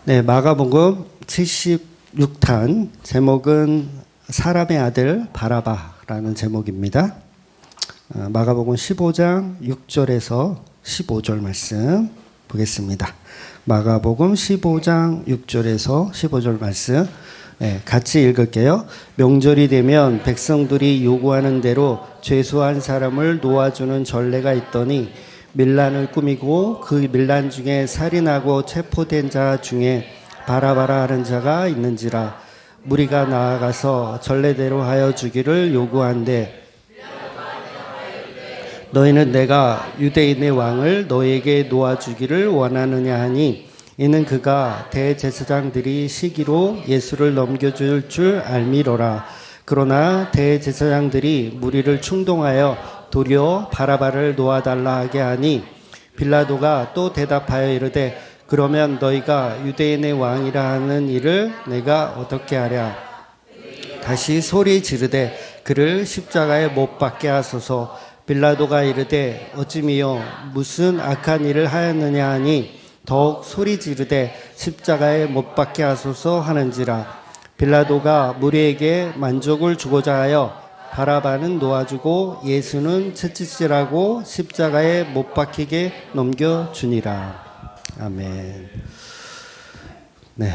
네, 마가복음 76탄 제목은 사람의 아들 바라바라는 제목입니다. 마가복음 15장 6절에서 15절 말씀 보겠습니다. 마가복음 15장 6절에서 15절 말씀 같이 읽을게요. 명절이 되면 백성들이 요구하는 대로 죄수한 사람을 놓아주는 전례가 있더니 밀란을 꾸미고 그 밀란 중에 살인하고 체포된 자 중에 바라바라 하는 자가 있는지라. 무리가 나아가서 전례대로 하여 주기를 요구한대 너희는 내가 유대인의 왕을 너희에게 놓아주기를 원하느냐 하니 이는 그가 대제사장들이 시기로 예수를 넘겨줄 줄 알미로라. 그러나 대제사장들이 무리를 충동하여 도리어 바라바를 놓아달라 하게 하니 빌라도가 또 대답하여 이르되 그러면 너희가 유대인의 왕이라 하는 이를 내가 어떻게 하랴. 다시 소리 지르되 그를 십자가에 못 박게 하소서. 빌라도가 이르되 어찌미요 무슨 악한 일을 하였느냐 하니 더욱 소리 지르되 십자가에 못 박게 하소서 하는지라. 빌라도가 무리에게 만족을 주고자 하여 바라바는 놓아주고 예수는 채찍질하고 십자가에 못 박히게 넘겨주니라. 아멘. 네.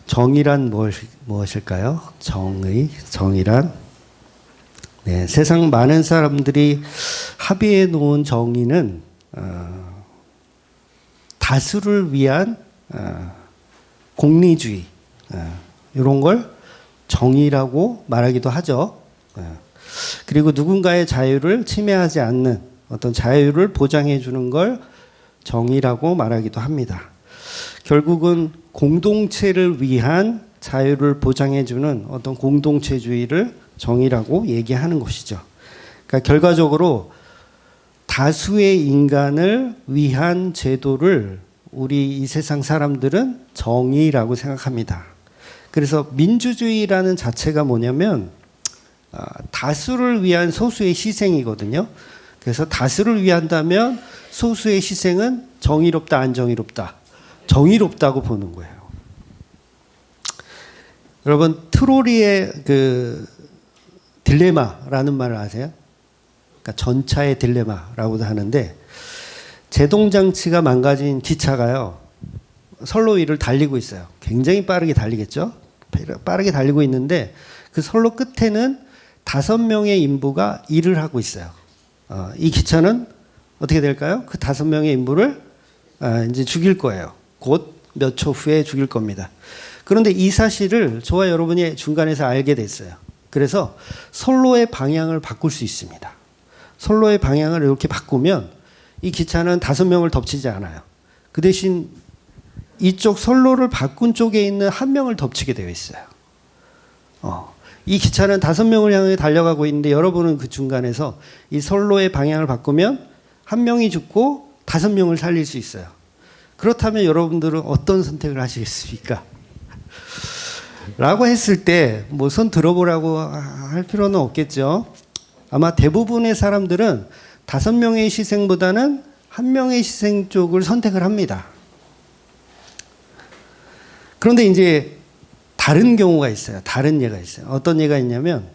정의란 무엇일까요? 정의란? 네. 세상 많은 사람들이 합의해 놓은 정의는 다수를 위한 공리주의 이런 걸 정의라고 말하기도 하죠. 그리고 누군가의 자유를 침해하지 않는 어떤 자유를 보장해 주는 걸 정의라고 말하기도 합니다. 결국은 공동체를 위한 자유를 보장해 주는 어떤 공동체주의를 정의라고 얘기하는 것이죠. 그러니까 결과적으로 다수의 인간을 위한 제도를 우리 이 세상 사람들은 정의라고 생각합니다. 그래서 민주주의라는 자체가 뭐냐면 다수를 위한 소수의 희생이거든요. 그래서 다수를 위한다면 소수의 희생은 정의롭다, 안 정의롭다? 정의롭다고 보는 거예요. 여러분 트로리의 그 딜레마라는 말을 아세요? 그러니까 전차의 딜레마라고도 하는데 제동장치가 망가진 기차가요. 선로 위를 달리고 있어요. 굉장히 빠르게 달리겠죠? 빠르게 달리고 있는데 그 선로 끝에는 5명의 인부가 일을 하고 있어요. 이 기차는 어떻게 될까요? 그 5명의 인부를 이제 죽일 거예요. 곧 몇 초 후에 죽일 겁니다. 그런데 이 사실을 저와 여러분이 중간에서 알게 됐어요. 그래서 선로의 방향을 바꿀 수 있습니다. 선로의 방향을 이렇게 바꾸면 이 기차는 5명을 덮치지 않아요. 그 대신 이쪽 선로를 바꾼 쪽에 있는 1명을 덮치게 되어 있어요. 이 기차는 5명을 향해 달려가고 있는데 여러분은 그 중간에서 이 선로의 방향을 바꾸면 1명이 죽고 5명을 살릴 수 있어요. 그렇다면 여러분들은 어떤 선택을 하시겠습니까? 라고 했을 때 뭐 손 들어보라고 할 필요는 없겠죠. 아마 대부분의 사람들은 5명의 희생보다는 1명의 희생 쪽을 선택을 합니다. 그런데 이제 다른 경우가 있어요. 다른 예가 있어요. 어떤 예가 있냐면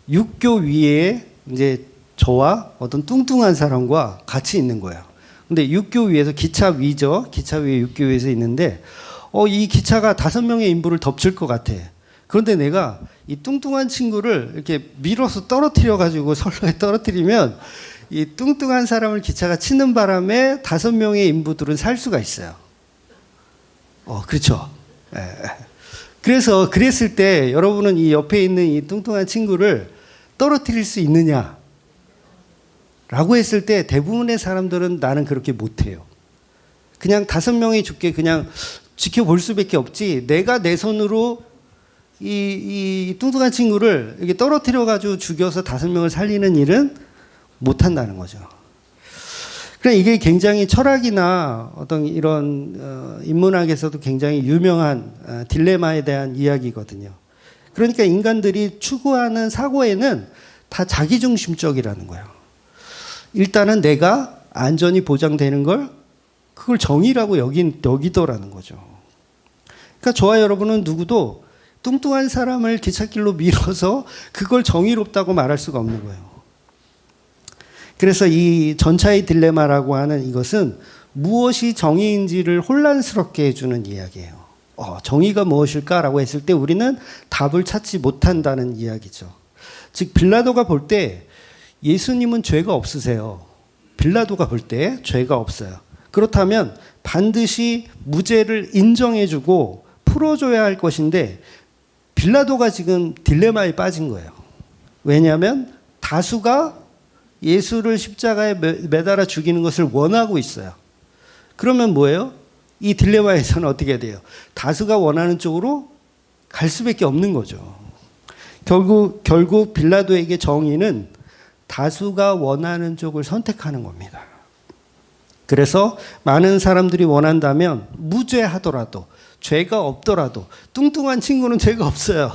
육교 위에 이제 저와 어떤 뚱뚱한 사람과 같이 있는 거예요. 근데 육교 위에서 기차 위죠. 기차 위에 육교 위에서 있는데 이 기차가 5명의 인부를 덮칠 것 같아. 그런데 내가 이 뚱뚱한 친구를 이렇게 밀어서 떨어뜨려 가지고 선로에 떨어뜨리면 이 뚱뚱한 사람을 기차가 치는 바람에 5명의 인부들은 살 수가 있어요. 그렇죠. 그래서 그랬을 때 여러분은 이 옆에 있는 이 뚱뚱한 친구를 떨어뜨릴 수 있느냐? 라고 했을 때 대부분의 사람들은 나는 그렇게 못해요. 그냥 5명이 죽게 그냥 지켜볼 수밖에 없지. 내가 내 손으로 이 뚱뚱한 친구를 이렇게 떨어뜨려가지고 죽여서 5명을 살리는 일은 못한다는 거죠. 그러니까 이게 굉장히 철학이나 어떤 이런 인문학에서도 굉장히 유명한 딜레마에 대한 이야기거든요. 그러니까 인간들이 추구하는 사고에는 다 자기중심적이라는 거예요. 일단은 내가 안전이 보장되는 걸 그걸 정의라고 여기더라는 거죠. 그러니까 저와 여러분은 누구도 뚱뚱한 사람을 기찻길로 밀어서 그걸 정의롭다고 말할 수가 없는 거예요. 그래서 이 전차의 딜레마라고 하는 이것은 무엇이 정의인지를 혼란스럽게 해주는 이야기예요. 정의가 무엇일까라고 했을 때 우리는 답을 찾지 못한다는 이야기죠. 즉 빌라도가 볼 때 예수님은 죄가 없으세요. 빌라도가 볼 때 죄가 없어요. 그렇다면 반드시 무죄를 인정해주고 풀어줘야 할 것인데 빌라도가 지금 딜레마에 빠진 거예요. 왜냐하면 다수가 예수를 십자가에 매달아 죽이는 것을 원하고 있어요. 그러면 뭐예요? 이 딜레마에서는 어떻게 돼요? 다수가 원하는 쪽으로 갈 수밖에 없는 거죠. 결국 빌라도에게 정의는 다수가 원하는 쪽을 선택하는 겁니다. 그래서 많은 사람들이 원한다면 무죄하더라도 죄가 없더라도 뚱뚱한 친구는 죄가 없어요.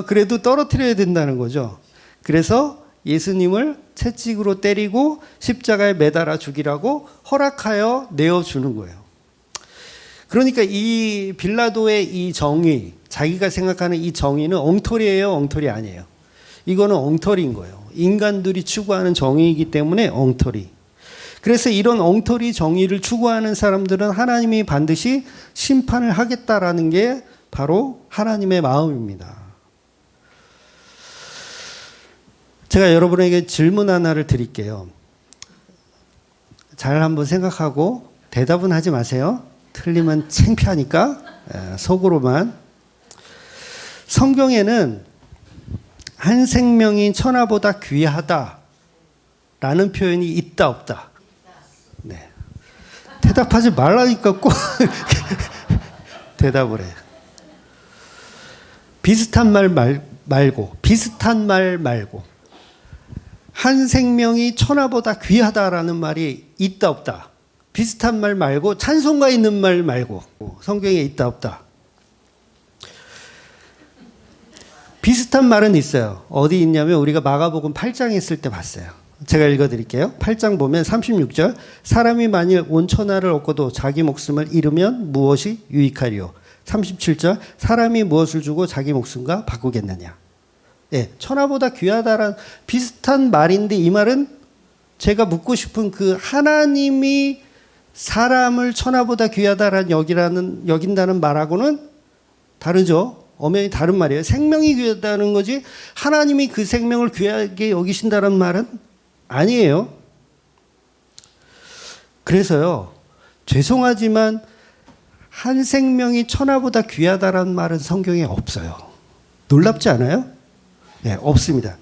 그래도 떨어뜨려야 된다는 거죠. 그래서 예수님을 채찍으로 때리고 십자가에 매달아 죽이라고 허락하여 내어주는 거예요. 그러니까 이 빌라도의 이 정의, 자기가 생각하는 이 정의는 엉터리예요, 엉터리 아니에요? 이거는 엉터리인 거예요. 인간들이 추구하는 정의이기 때문에 엉터리. 그래서 이런 엉터리 정의를 추구하는 사람들은 하나님이 반드시 심판을 하겠다라는 게 바로 하나님의 마음입니다. 제가 여러분에게 질문 하나를 드릴게요. 잘 한번 생각하고 대답은 하지 마세요. 틀리면 창피하니까 속으로만. 성경에는 한 생명이 천하보다 귀하다라는 표현이 있다 없다? 네. 대답하지 말라니까 꼭 대답을 해. 비슷한 말 말고 한 생명이 천하보다 귀하다라는 말이 있다 없다? 비슷한 말 말고 찬송가 있는 말 말고 성경에 있다 없다? 비슷한 말은 있어요. 어디 있냐면 우리가 마가복음 8장에 있을 때 봤어요. 제가 읽어드릴게요. 8장 보면 36절 사람이 만일 온 천하를 얻고도 자기 목숨을 잃으면 무엇이 유익하리요. 37절 사람이 무엇을 주고 자기 목숨과 바꾸겠느냐. 예, 천하보다 귀하다란 비슷한 말인데 이 말은 제가 묻고 싶은 그 하나님이 사람을 천하보다 귀하다란 여긴다는 말하고는 다르죠. 엄연히 다른 말이에요. 생명이 귀하다는 거지 하나님이 그 생명을 귀하게 여기신다는 말은 아니에요. 그래서요. 죄송하지만 한 생명이 천하보다 귀하다라는 말은 성경에 없어요. 놀랍지 않아요? 네, 없습니다.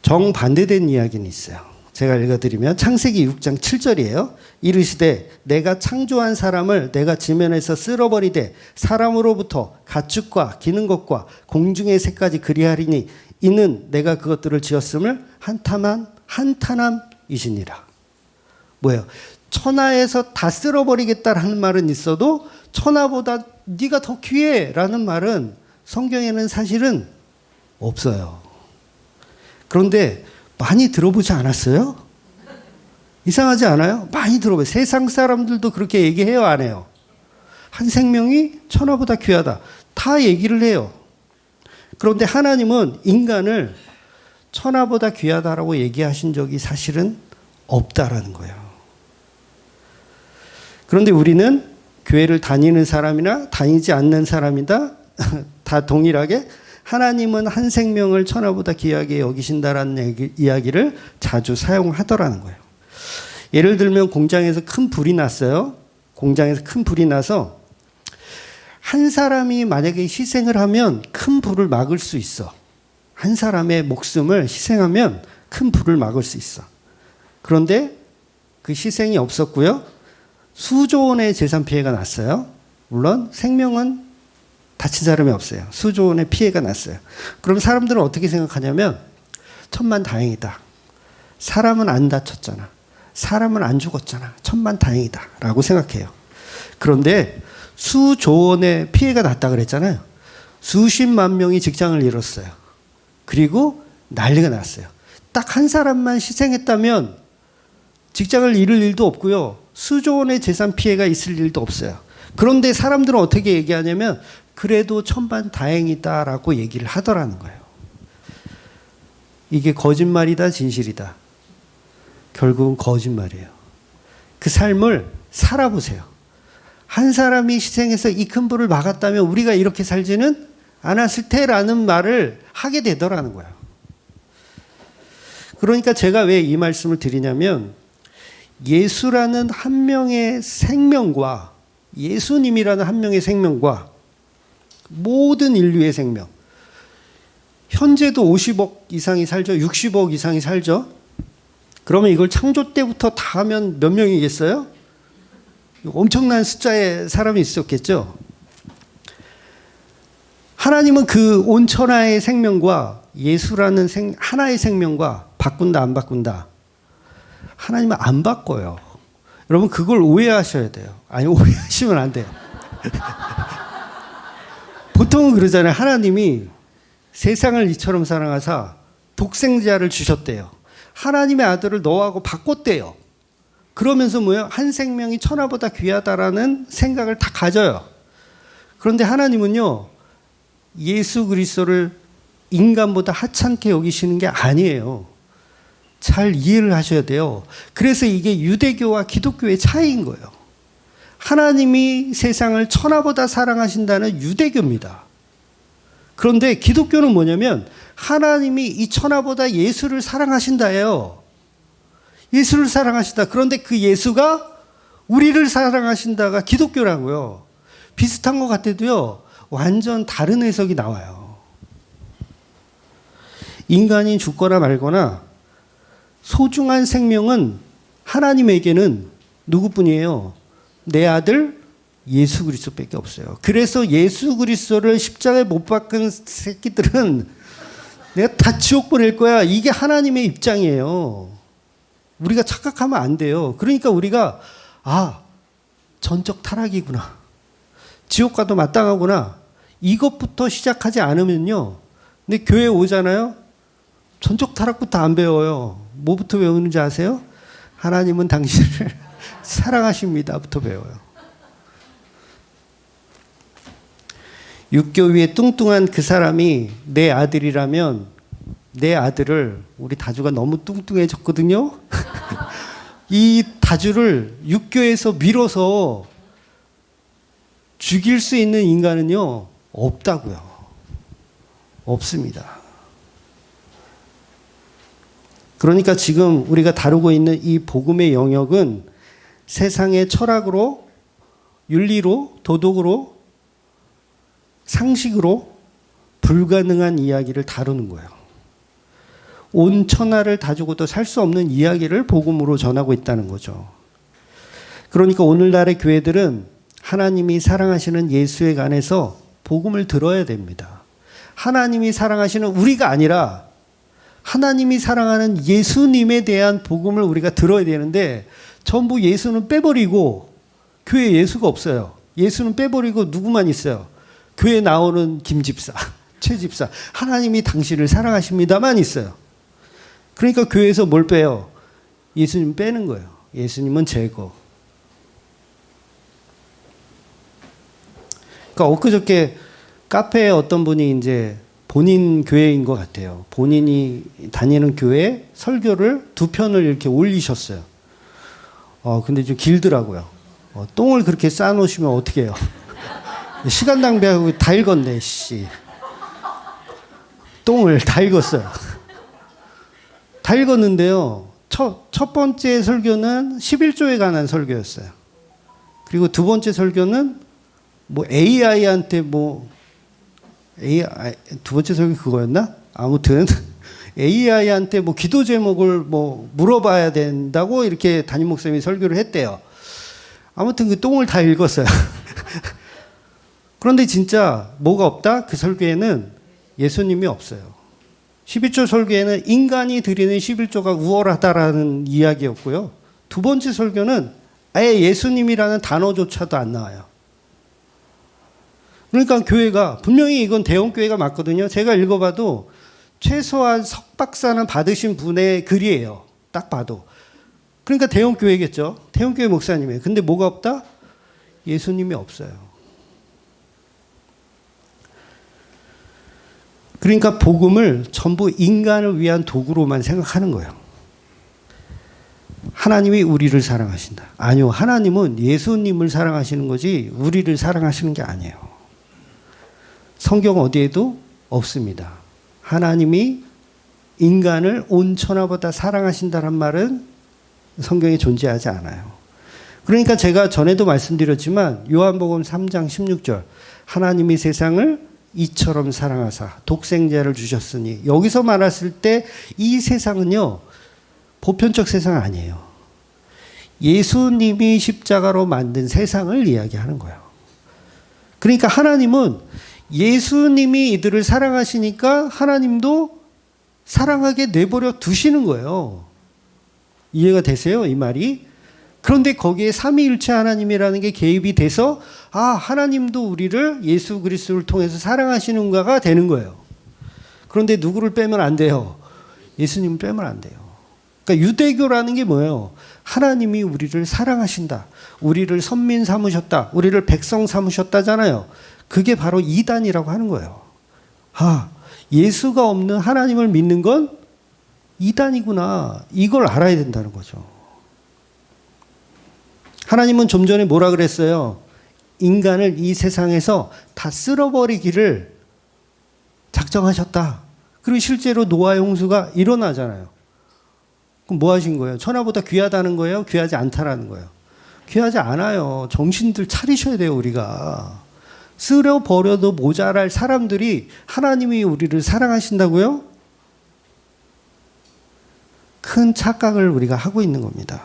정반대된 이야기는 있어요. 제가 읽어드리면 창세기 6장 7절이에요. 이르시되 내가 창조한 사람을 내가 지면에서 쓸어버리되 사람으로부터 가축과 기는 것과 공중의 새까지 그리하리니 이는 내가 그것들을 지었음을 한탄함이시니라. 뭐예요? 천하에서 다 쓸어버리겠다라는 말은 있어도 천하보다 네가 더 귀해 라는 말은 성경에는 사실은 없어요. 그런데 많이 들어보지 않았어요? 이상하지 않아요? 많이 들어봐요. 세상 사람들도 그렇게 얘기해요, 안 해요? 한 생명이 천하보다 귀하다. 다 얘기를 해요. 그런데 하나님은 인간을 천하보다 귀하다라고 얘기하신 적이 사실은 없다라는 거예요. 그런데 우리는 교회를 다니는 사람이나 다니지 않는 사람이다 다 동일하게 하나님은 한 생명을 천하보다 귀하게 여기신다라는 이야기를 자주 사용하더라는 거예요. 예를 들면 공장에서 큰 불이 났어요. 공장에서 큰 불이 나서 한 사람이 만약에 희생을 하면 큰 불을 막을 수 있어. 한 사람의 목숨을 희생하면 큰 불을 막을 수 있어. 그런데 그 희생이 없었고요. 수조 원의 재산 피해가 났어요. 물론 생명은 다친 사람이 없어요. 수조 원의 피해가 났어요. 그럼 사람들은 어떻게 생각하냐면 천만다행이다. 사람은 안 다쳤잖아. 사람은 안 죽었잖아. 천만다행이다 라고 생각해요. 그런데 수조 원의 피해가 났다 그랬잖아요. 수십만 명이 직장을 잃었어요. 그리고 난리가 났어요. 딱 한 사람만 희생했다면 직장을 잃을 일도 없고요. 수조 원의 재산 피해가 있을 일도 없어요. 그런데 사람들은 어떻게 얘기하냐면 그래도 천만 다행이다라고 얘기를 하더라는 거예요. 이게 거짓말이다, 진실이다. 결국은 거짓말이에요. 그 삶을 살아보세요. 한 사람이 희생해서 이 큰 불을 막았다면 우리가 이렇게 살지는 않았을 테라는 말을 하게 되더라는 거예요. 그러니까 제가 왜 이 말씀을 드리냐면 예수라는 한 명의 생명과 예수님이라는 한 명의 생명과 모든 인류의 생명, 현재도 50억 이상이 살죠. 60억 이상이 살죠. 그러면 이걸 창조 때부터 다 하면 몇 명이겠어요? 엄청난 숫자의 사람이 있었겠죠. 하나님은 그 온 천하의 생명과 예수라는 하나의 생명과 바꾼다 안 바꾼다. 하나님은 안 바꿔요. 여러분 그걸 오해하셔야 돼요. 아니 오해하시면 안 돼요. 보통은 그러잖아요. 하나님이 세상을 이처럼 사랑하사 독생자를 주셨대요. 하나님의 아들을 너하고 바꿨대요. 그러면서 뭐예요? 한 생명이 천하보다 귀하다라는 생각을 다 가져요. 그런데 하나님은요. 예수 그리스도를 인간보다 하찮게 여기시는 게 아니에요. 잘 이해를 하셔야 돼요. 그래서 이게 유대교와 기독교의 차이인 거예요. 하나님이 세상을 천하보다 사랑하신다는 유대교입니다. 그런데 기독교는 뭐냐면 하나님이 이 천하보다 예수를 사랑하신다예요. 예수를 사랑하신다. 그런데 그 예수가 우리를 사랑하신다가 기독교라고요. 비슷한 것 같아도요. 완전 다른 해석이 나와요. 인간이 죽거나 말거나 소중한 생명은 하나님에게는 누구뿐이에요? 내 아들 예수 그리스도밖에 없어요. 그래서 예수 그리스도를 십자가에 못 박은 새끼들은 내가 다 지옥 보낼 거야. 이게 하나님의 입장이에요. 우리가 착각하면 안 돼요. 그러니까 우리가 전적 타락이구나. 지옥 가도 마땅하구나. 이것부터 시작하지 않으면요. 근데 교회 오잖아요. 전적 타락부터 안 배워요. 뭐부터 배우는지 아세요? 하나님은 당신을 사랑하십니다부터 배워요. 육교 위에 뚱뚱한 그 사람이 내 아들이라면 내 아들을 우리 다주가 너무 뚱뚱해졌거든요. 이 다주를 육교에서 밀어서 죽일 수 있는 인간은요 없다고요. 없습니다. 그러니까 지금 우리가 다루고 있는 이 복음의 영역은 세상의 철학으로, 윤리로, 도덕으로, 상식으로 불가능한 이야기를 다루는 거예요. 온 천하를 다 주고도 살 수 없는 이야기를 복음으로 전하고 있다는 거죠. 그러니까 오늘날의 교회들은 하나님이 사랑하시는 예수에 관해서 복음을 들어야 됩니다. 하나님이 사랑하시는 우리가 아니라 하나님이 사랑하는 예수님에 대한 복음을 우리가 들어야 되는데 전부 예수는 빼버리고 교회에 예수가 없어요. 예수는 빼버리고 누구만 있어요? 교회에 나오는 김집사, 최집사, 하나님이 당신을 사랑하십니다만 있어요. 그러니까 교회에서 뭘 빼요? 예수님 빼는 거예요. 예수님은 제거. 그러니까 엊그저께 카페에 어떤 분이 이제 본인 교회인 것 같아요. 본인이 다니는 교회 설교를 2편을 이렇게 올리셨어요. 근데 좀 길더라고요. 똥을 그렇게 쌓아놓으시면 어떻게 해요? 시간 낭비하고 다 읽었네, 씨. 똥을 다 읽었어요. 다 읽었는데요. 첫 번째 설교는 11조에 관한 설교였어요. 그리고 두 번째 설교는 AI한테 두 번째 설교 그거였나? 아무튼 AI한테 기도 제목을 물어봐야 된다고 이렇게 담임 목사님이 설교를 했대요. 아무튼 그 똥을 다 읽었어요. 그런데 진짜 뭐가 없다? 그 설교에는 예수님이 없어요. 11조 설교에는 인간이 드리는 11조가 우월하다라는 이야기였고요. 두 번째 설교는 아예 예수님이라는 단어조차도 안 나와요. 그러니까 교회가 분명히 이건 대형교회가 맞거든요. 제가 읽어봐도 최소한 석박사는 받으신 분의 글이에요. 딱 봐도. 그러니까 대형교회겠죠. 대형교회 목사님이에요. 근데 뭐가 없다? 예수님이 없어요. 그러니까 복음을 전부 인간을 위한 도구로만 생각하는 거예요. 하나님이 우리를 사랑하신다. 아니요. 하나님은 예수님을 사랑하시는 거지 우리를 사랑하시는 게 아니에요. 성경 어디에도 없습니다. 하나님이 인간을 온 천하보다 사랑하신다는 말은 성경에 존재하지 않아요. 그러니까 제가 전에도 말씀드렸지만 요한복음 3장 16절 하나님이 세상을 이처럼 사랑하사 독생자를 주셨으니 여기서 말했을 때 이 세상은요 보편적 세상 아니에요. 예수님이 십자가로 만든 세상을 이야기하는 거예요. 그러니까 하나님은 예수님이 이들을 사랑하시니까 하나님도 사랑하게 내버려 두시는 거예요. 이해가 되세요? 이 말이? 그런데 거기에 삼위일체 하나님이라는 게 개입이 돼서 하나님도 우리를 예수 그리스도를 통해서 사랑하시는가가 되는 거예요. 그런데 누구를 빼면 안 돼요? 예수님을 빼면 안 돼요. 그러니까 유대교라는 게 뭐예요? 하나님이 우리를 사랑하신다. 우리를 선민 삼으셨다. 우리를 백성 삼으셨다잖아요. 그게 바로 이단이라고 하는 거예요. 예수가 없는 하나님을 믿는 건 이단이구나. 이걸 알아야 된다는 거죠. 하나님은 좀 전에 뭐라 그랬어요? 인간을 이 세상에서 다 쓸어버리기를 작정하셨다. 그리고 실제로 노아의 홍수가 일어나잖아요. 그럼 뭐 하신 거예요? 천하보다 귀하다는 거예요? 귀하지 않다라는 거예요? 귀하지 않아요. 정신들 차리셔야 돼요, 우리가. 쓸어버려도 모자랄 사람들이 하나님이 우리를 사랑하신다고요? 큰 착각을 우리가 하고 있는 겁니다.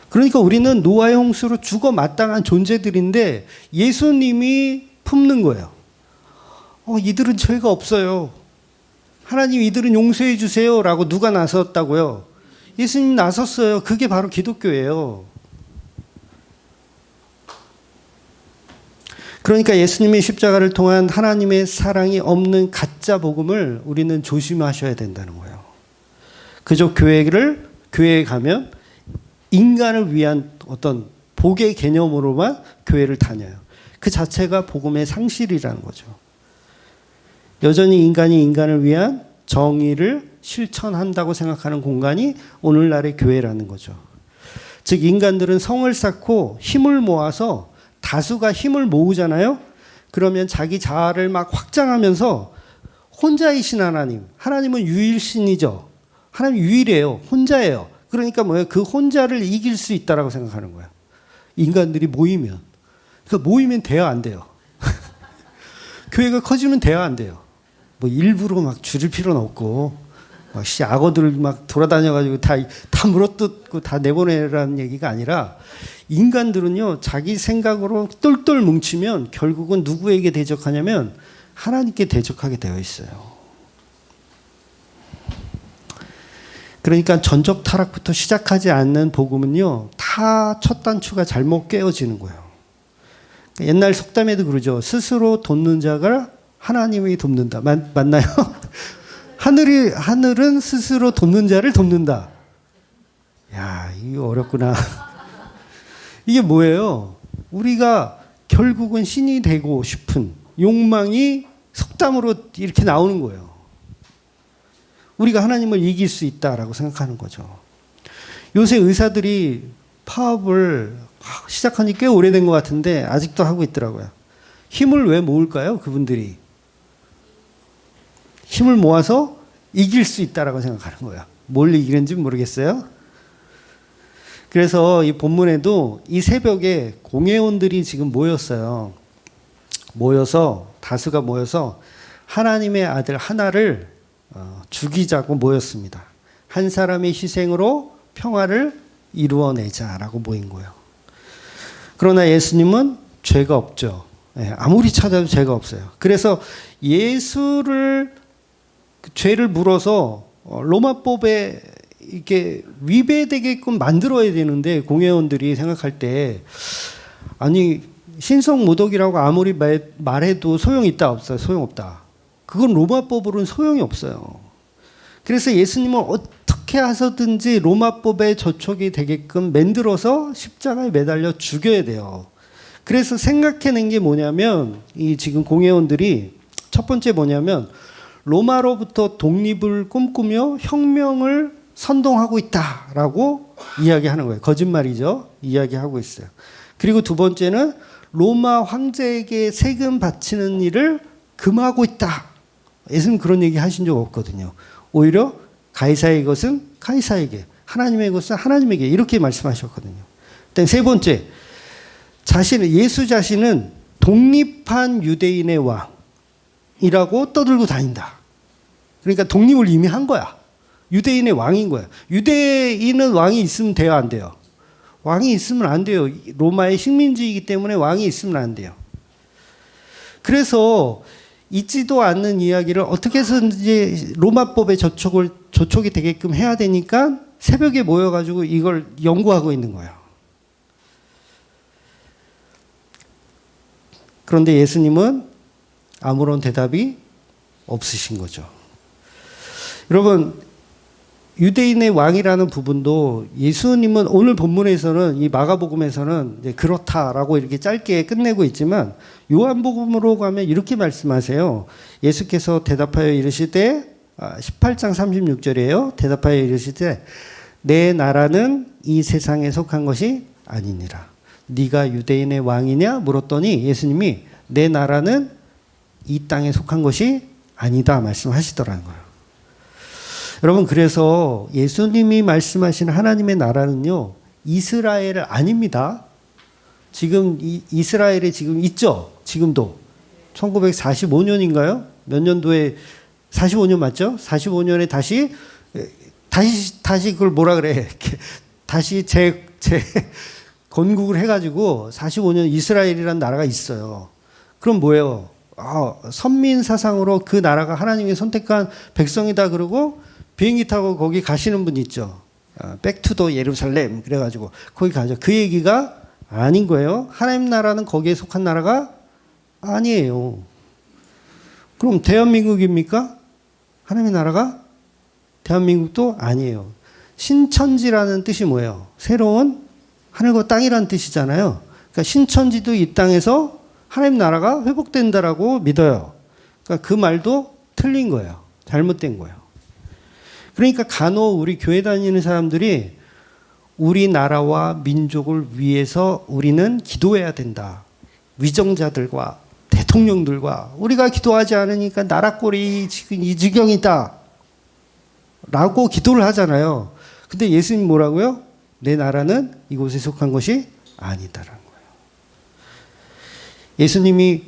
그러니까 우리는 노아의 홍수로 죽어 마땅한 존재들인데 예수님이 품는 거예요. 이들은 죄가 없어요. 하나님 이들은 용서해 주세요 라고 누가 나섰다고요? 예수님 나섰어요. 그게 바로 기독교예요. 그러니까 예수님의 십자가를 통한 하나님의 사랑이 없는 가짜 복음을 우리는 조심하셔야 된다는 거예요. 그저 교회에 가면 인간을 위한 어떤 복의 개념으로만 교회를 다녀요. 그 자체가 복음의 상실이라는 거죠. 여전히 인간이 인간을 위한 정의를 실천한다고 생각하는 공간이 오늘날의 교회라는 거죠. 즉 인간들은 성을 쌓고 힘을 모아서 다수가 힘을 모으잖아요. 그러면 자기 자아를 막 확장하면서 혼자이신 하나님은 유일신이죠. 하나님 유일해요. 혼자예요. 그러니까 뭐예요? 그 혼자를 이길 수 있다라고 생각하는 거예요. 인간들이 모이면. 그러니까 모이면 돼야 안 돼요. 교회가 커지면 돼야 안 돼요. 뭐 일부러 막 줄일 필요는 없고, 막 악어들 막 돌아다녀가지고 다 물어뜯고 다 내보내라는 얘기가 아니라 인간들은요, 자기 생각으로 똘똘 뭉치면 결국은 누구에게 대적하냐면 하나님께 대적하게 되어 있어요. 그러니까 전적 타락부터 시작하지 않는 복음은요, 다 첫 단추가 잘못 깨어지는 거예요. 옛날 속담에도 그러죠. 스스로 돕는 자가 하나님이 돕는다. 맞나요? 하늘은 스스로 돕는 자를 돕는다. 야, 이거 어렵구나. 이게 뭐예요? 우리가 결국은 신이 되고 싶은 욕망이 속담으로 이렇게 나오는 거예요. 우리가 하나님을 이길 수 있다라고 생각하는 거죠. 요새 의사들이 파업을 시작한 지 꽤 오래된 것 같은데 아직도 하고 있더라고요. 힘을 왜 모을까요? 그분들이. 힘을 모아서 이길 수 있다라고 생각하는 거예요. 뭘 이기는지 모르겠어요. 그래서 이 본문에도 이 새벽에 공회원들이 지금 모였어요. 다수가 모여서 하나님의 아들 하나를 죽이자고 모였습니다. 한 사람의 희생으로 평화를 이루어내자라고 모인 거예요. 그러나 예수님은 죄가 없죠. 아무리 찾아도 죄가 없어요. 그래서 예수를 죄를 물어서 로마법에 이렇게 위배되게끔 만들어야 되는데 공회원들이 생각할 때 아니 신성모독이라고 아무리 말해도 소용이 있다 없어요? 소용없다. 그건 로마법으로는 소용이 없어요. 그래서 예수님은 어떻게 어떻게 해서든지 로마법에 저촉이 되게끔 만들어서 십자가에 매달려 죽여야 돼요. 그래서 생각해낸 게 뭐냐면, 이 지금 공회원들이 첫 번째 뭐냐면, 로마로부터 독립을 꿈꾸며 혁명을 선동하고 있다라고 이야기하는 거예요. 거짓말이죠. 이야기하고 있어요. 그리고 두 번째는 로마 황제에게 세금 바치는 일을 금하고 있다. 예수님 그런 얘기 하신 적 없거든요. 오히려 가이사의 것은 가이사에게, 하나님의 것은 하나님에게 이렇게 말씀하셨거든요. 세 번째, 예수 자신은 독립한 유대인의 왕이라고 떠들고 다닌다. 그러니까 독립을 이미 한 거야. 유대인의 왕인 거야. 유대인은 왕이 있으면 돼요, 안 돼요? 왕이 있으면 안 돼요. 로마의 식민지이기 때문에 왕이 있으면 안 돼요. 그래서 있지도 않는 이야기를 어떻게 해서든지 로마법에 저촉이 되게끔 해야 되니까 새벽에 모여가지고 이걸 연구하고 있는 거예요. 그런데 예수님은 아무런 대답이 없으신 거죠. 여러분, 유대인의 왕이라는 부분도 예수님은 오늘 본문에서는, 이 마가복음에서는 이제 그렇다라고 이렇게 짧게 끝내고 있지만, 요한복음으로 가면 이렇게 말씀하세요. 예수께서 대답하여 이르시되, 18장 36절이에요. 대답하여 이르시되, 내 나라는 이 세상에 속한 것이 아니니라. 네가 유대인의 왕이냐 물었더니 예수님이 내 나라는 이 땅에 속한 것이 아니다 말씀하시더라는 거예요. 여러분, 그래서 예수님이 말씀하신 하나님의 나라는요, 이스라엘 아닙니다. 지금 이스라엘에 지금 있죠? 지금도. 1945년인가요? 몇 년도에, 45년 맞죠? 45년에 다시 그걸 뭐라 그래. 다시 건국을 해가지고 45년 이스라엘이라는 나라가 있어요. 그럼 뭐예요? 선민 사상으로 그 나라가 하나님이 선택한 백성이다 그러고 비행기 타고 거기 가시는 분 있죠. 백투더 예루살렘 그래가지고 거기 가죠. 그 얘기가 아닌 거예요. 하나님 나라는 거기에 속한 나라가 아니에요. 그럼 대한민국입니까? 하나님의 나라가? 대한민국도 아니에요. 신천지라는 뜻이 뭐예요? 새로운 하늘과 땅이라는 뜻이잖아요. 그러니까 신천지도 이 땅에서 하나님 나라가 회복된다라고 믿어요. 그러니까 그 말도 틀린 거예요. 잘못된 거예요. 그러니까 간혹 우리 교회 다니는 사람들이 우리나라와 민족을 위해서 우리는 기도해야 된다. 위정자들과 대통령들과 우리가 기도하지 않으니까 나라 꼴이 지금 이 지경이다. 라고 기도를 하잖아요. 근데 예수님 뭐라고요? 내 나라는 이곳에 속한 것이 아니다라는 거예요. 예수님이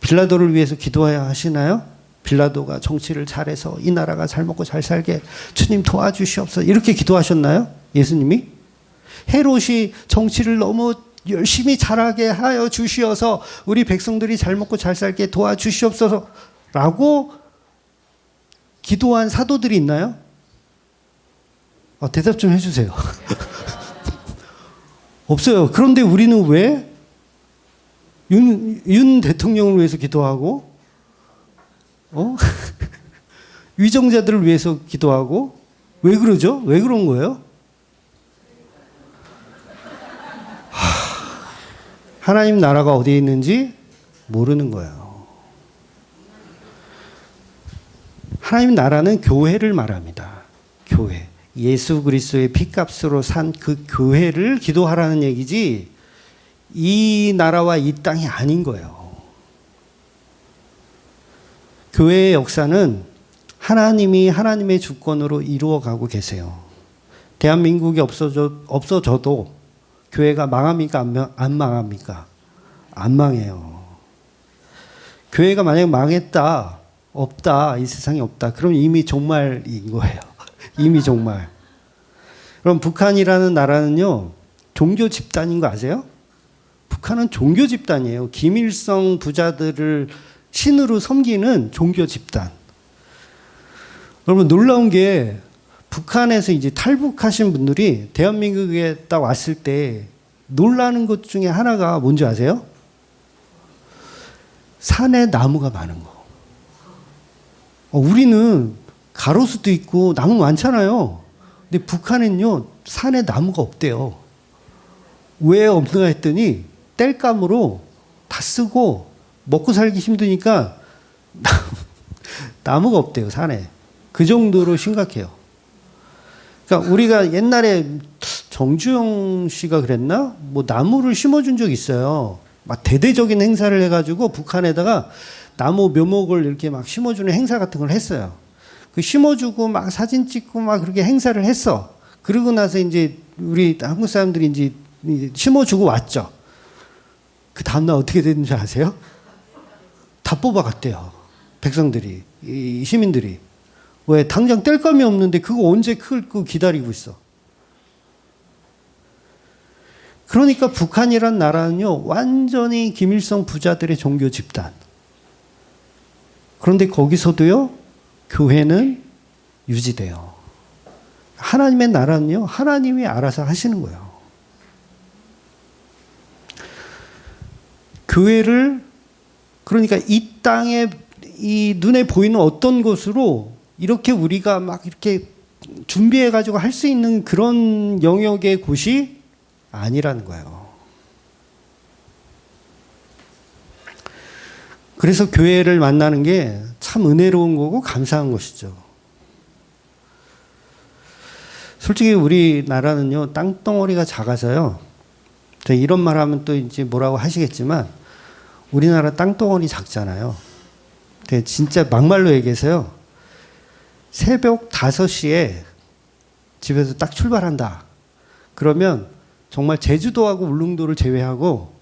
빌라도를 위해서 기도해야 하시나요? 빌라도가 정치를 잘해서 이 나라가 잘 먹고 잘 살게 주님 도와주시옵소서 이렇게 기도하셨나요? 예수님이? 헤롯이 정치를 너무 열심히 잘하게 하여 주시어서 우리 백성들이 잘 먹고 잘 살게 도와주시옵소서 라고 기도한 사도들이 있나요? 대답 좀 해주세요. 없어요. 그런데 우리는 왜 윤 대통령을 위해서 기도하고 위정자들을 위해서 기도하고 왜 그러죠? 왜 그런 거예요? 하나님 나라가 어디에 있는지 모르는 거예요. 하나님 나라는 교회를 말합니다. 교회. 예수 그리스도의 피값으로 산 그 교회를 기도하라는 얘기지 이 나라와 이 땅이 아닌 거예요. 교회의 역사는 하나님이 하나님의 주권으로 이루어가고 계세요. 대한민국이 없어져도 교회가 망합니까? 안 망합니까? 안 망해요. 교회가 만약 망했다, 없다, 이 세상에 없다. 그럼 이미 종말인 거예요. 이미 종말. 그럼 북한이라는 나라는요, 종교 집단인 거 아세요? 북한은 종교 집단이에요. 김일성 부자들을 신으로 섬기는 종교 집단. 여러분, 놀라운 게 북한에서 이제 탈북하신 분들이 대한민국에 딱 왔을 때 놀라는 것 중에 하나가 뭔지 아세요? 산에 나무가 많은 거. 우리는 가로수도 있고 나무 많잖아요. 근데 북한은요, 산에 나무가 없대요. 왜 없나 했더니 땔감으로 다 쓰고 먹고 살기 힘드니까 나무가 없대요, 산에. 그 정도로 심각해요. 그러니까 우리가 옛날에 정주영 씨가 그랬나? 뭐 나무를 심어준 적이 있어요. 막 대대적인 행사를 해가지고 북한에다가 나무 묘목을 이렇게 막 심어주는 행사 같은 걸 했어요. 그 심어주고 막 사진 찍고 막 그렇게 행사를 했어. 그러고 나서 이제 우리 한국 사람들이 이제 심어주고 왔죠. 그 다음날 어떻게 됐는지 아세요? 다 뽑아갔대요. 백성들이, 이 시민들이. 왜? 당장 뗄감이 없는데 그거 언제 클고 기다리고 있어. 그러니까 북한이란 나라는요, 완전히 김일성 부자들의 종교 집단. 그런데 거기서도요, 교회는 유지돼요. 하나님의 나라는요, 하나님이 알아서 하시는 거예요. 교회를, 그러니까 이 땅에, 이 눈에 보이는 어떤 것으로 이렇게 우리가 막 이렇게 준비해가지고 할 수 있는 그런 영역의 곳이 아니라는 거예요. 그래서 교회를 만나는 게 참 은혜로운 거고 감사한 것이죠. 솔직히 우리나라는요, 땅덩어리가 작아서요. 제가 이런 말 하면 또 이제 뭐라고 하시겠지만, 우리나라 땅덩어리 작잖아요. 근데 진짜 막말로 얘기해서요. 새벽 5시에 집에서 딱 출발한다. 그러면 정말 제주도하고 울릉도를 제외하고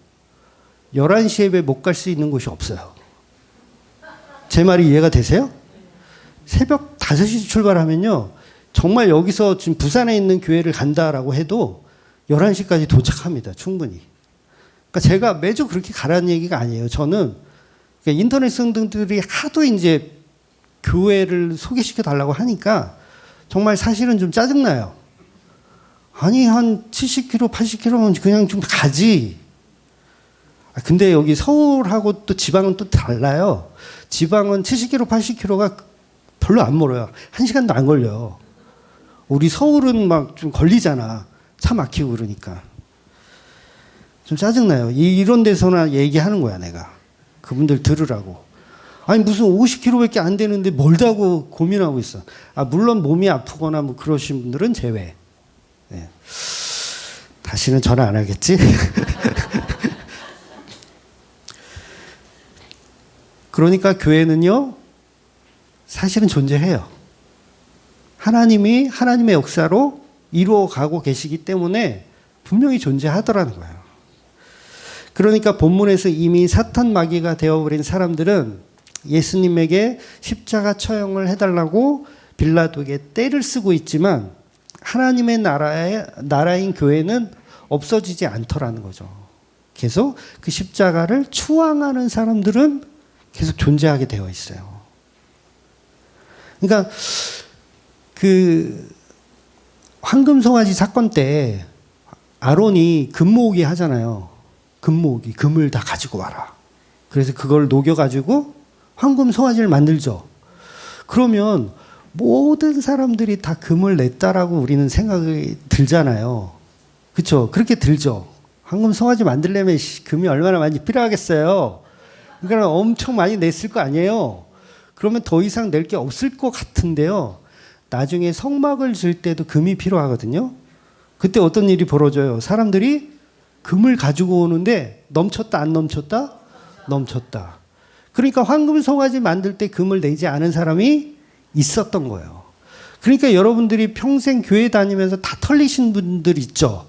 11시에 못 갈 수 있는 곳이 없어요. 제 말이 이해가 되세요? 새벽 5시 출발하면요. 정말 여기서 지금 부산에 있는 교회를 간다라고 해도 11시까지 도착합니다. 충분히. 그러니까 제가 매주 그렇게 가라는 얘기가 아니에요. 저는 인터넷 성도들이 하도 이제 교회를 소개시켜 달라고 하니까 정말 사실은 좀 짜증나요. 아니, 한 70km, 80km면 그냥 좀 가지. 근데 여기 서울하고 또 지방은 또 달라요. 지방은 70km, 80km가 별로 안 멀어요. 1시간도 안 걸려요. 우리 서울은 막 좀 걸리잖아. 차 막히고 그러니까. 좀 짜증나요. 이런 데서나 얘기하는 거야, 내가. 그분들 들으라고. 아니, 무슨 50km밖에 안 되는데 멀다고 고민하고 있어. 물론 몸이 아프거나 뭐 그러신 분들은 제외. 네. 다시는 전화 안 하겠지? 그러니까 교회는요, 사실은 존재해요. 하나님이 하나님의 역사로 이루어가고 계시기 때문에 분명히 존재하더라는 거예요. 그러니까 본문에서 이미 사탄 마귀가 되어버린 사람들은 예수님에게 십자가 처형을 해달라고 빌라도에게 떼를 쓰고 있지만 하나님의 나라인 교회는 없어지지 않더라는 거죠. 계속 그 십자가를 추앙하는 사람들은 계속 존재하게 되어 있어요. 그러니까 그 황금송아지 사건 때 아론이 금 모으기 하잖아요. 금 모으기, 금을 다 가지고 와라. 그래서 그걸 녹여가지고 황금송아지를 만들죠. 그러면 모든 사람들이 다 금을 냈다라고 우리는 생각이 들잖아요. 그렇죠? 그렇게 들죠. 황금송아지 만들려면 금이 얼마나 많이 필요하겠어요. 그러니까 엄청 많이 냈을 거 아니에요. 그러면 더 이상 낼 게 없을 것 같은데요. 나중에 성막을 질 때도 금이 필요하거든요. 그때 어떤 일이 벌어져요? 사람들이 금을 가지고 오는데 넘쳤다 안 넘쳤다? 넘쳤다. 그러니까 황금송아지 만들 때 금을 내지 않은 사람이 있었던 거예요. 그러니까 여러분들이 평생 교회 다니면서 다 털리신 분들 있죠.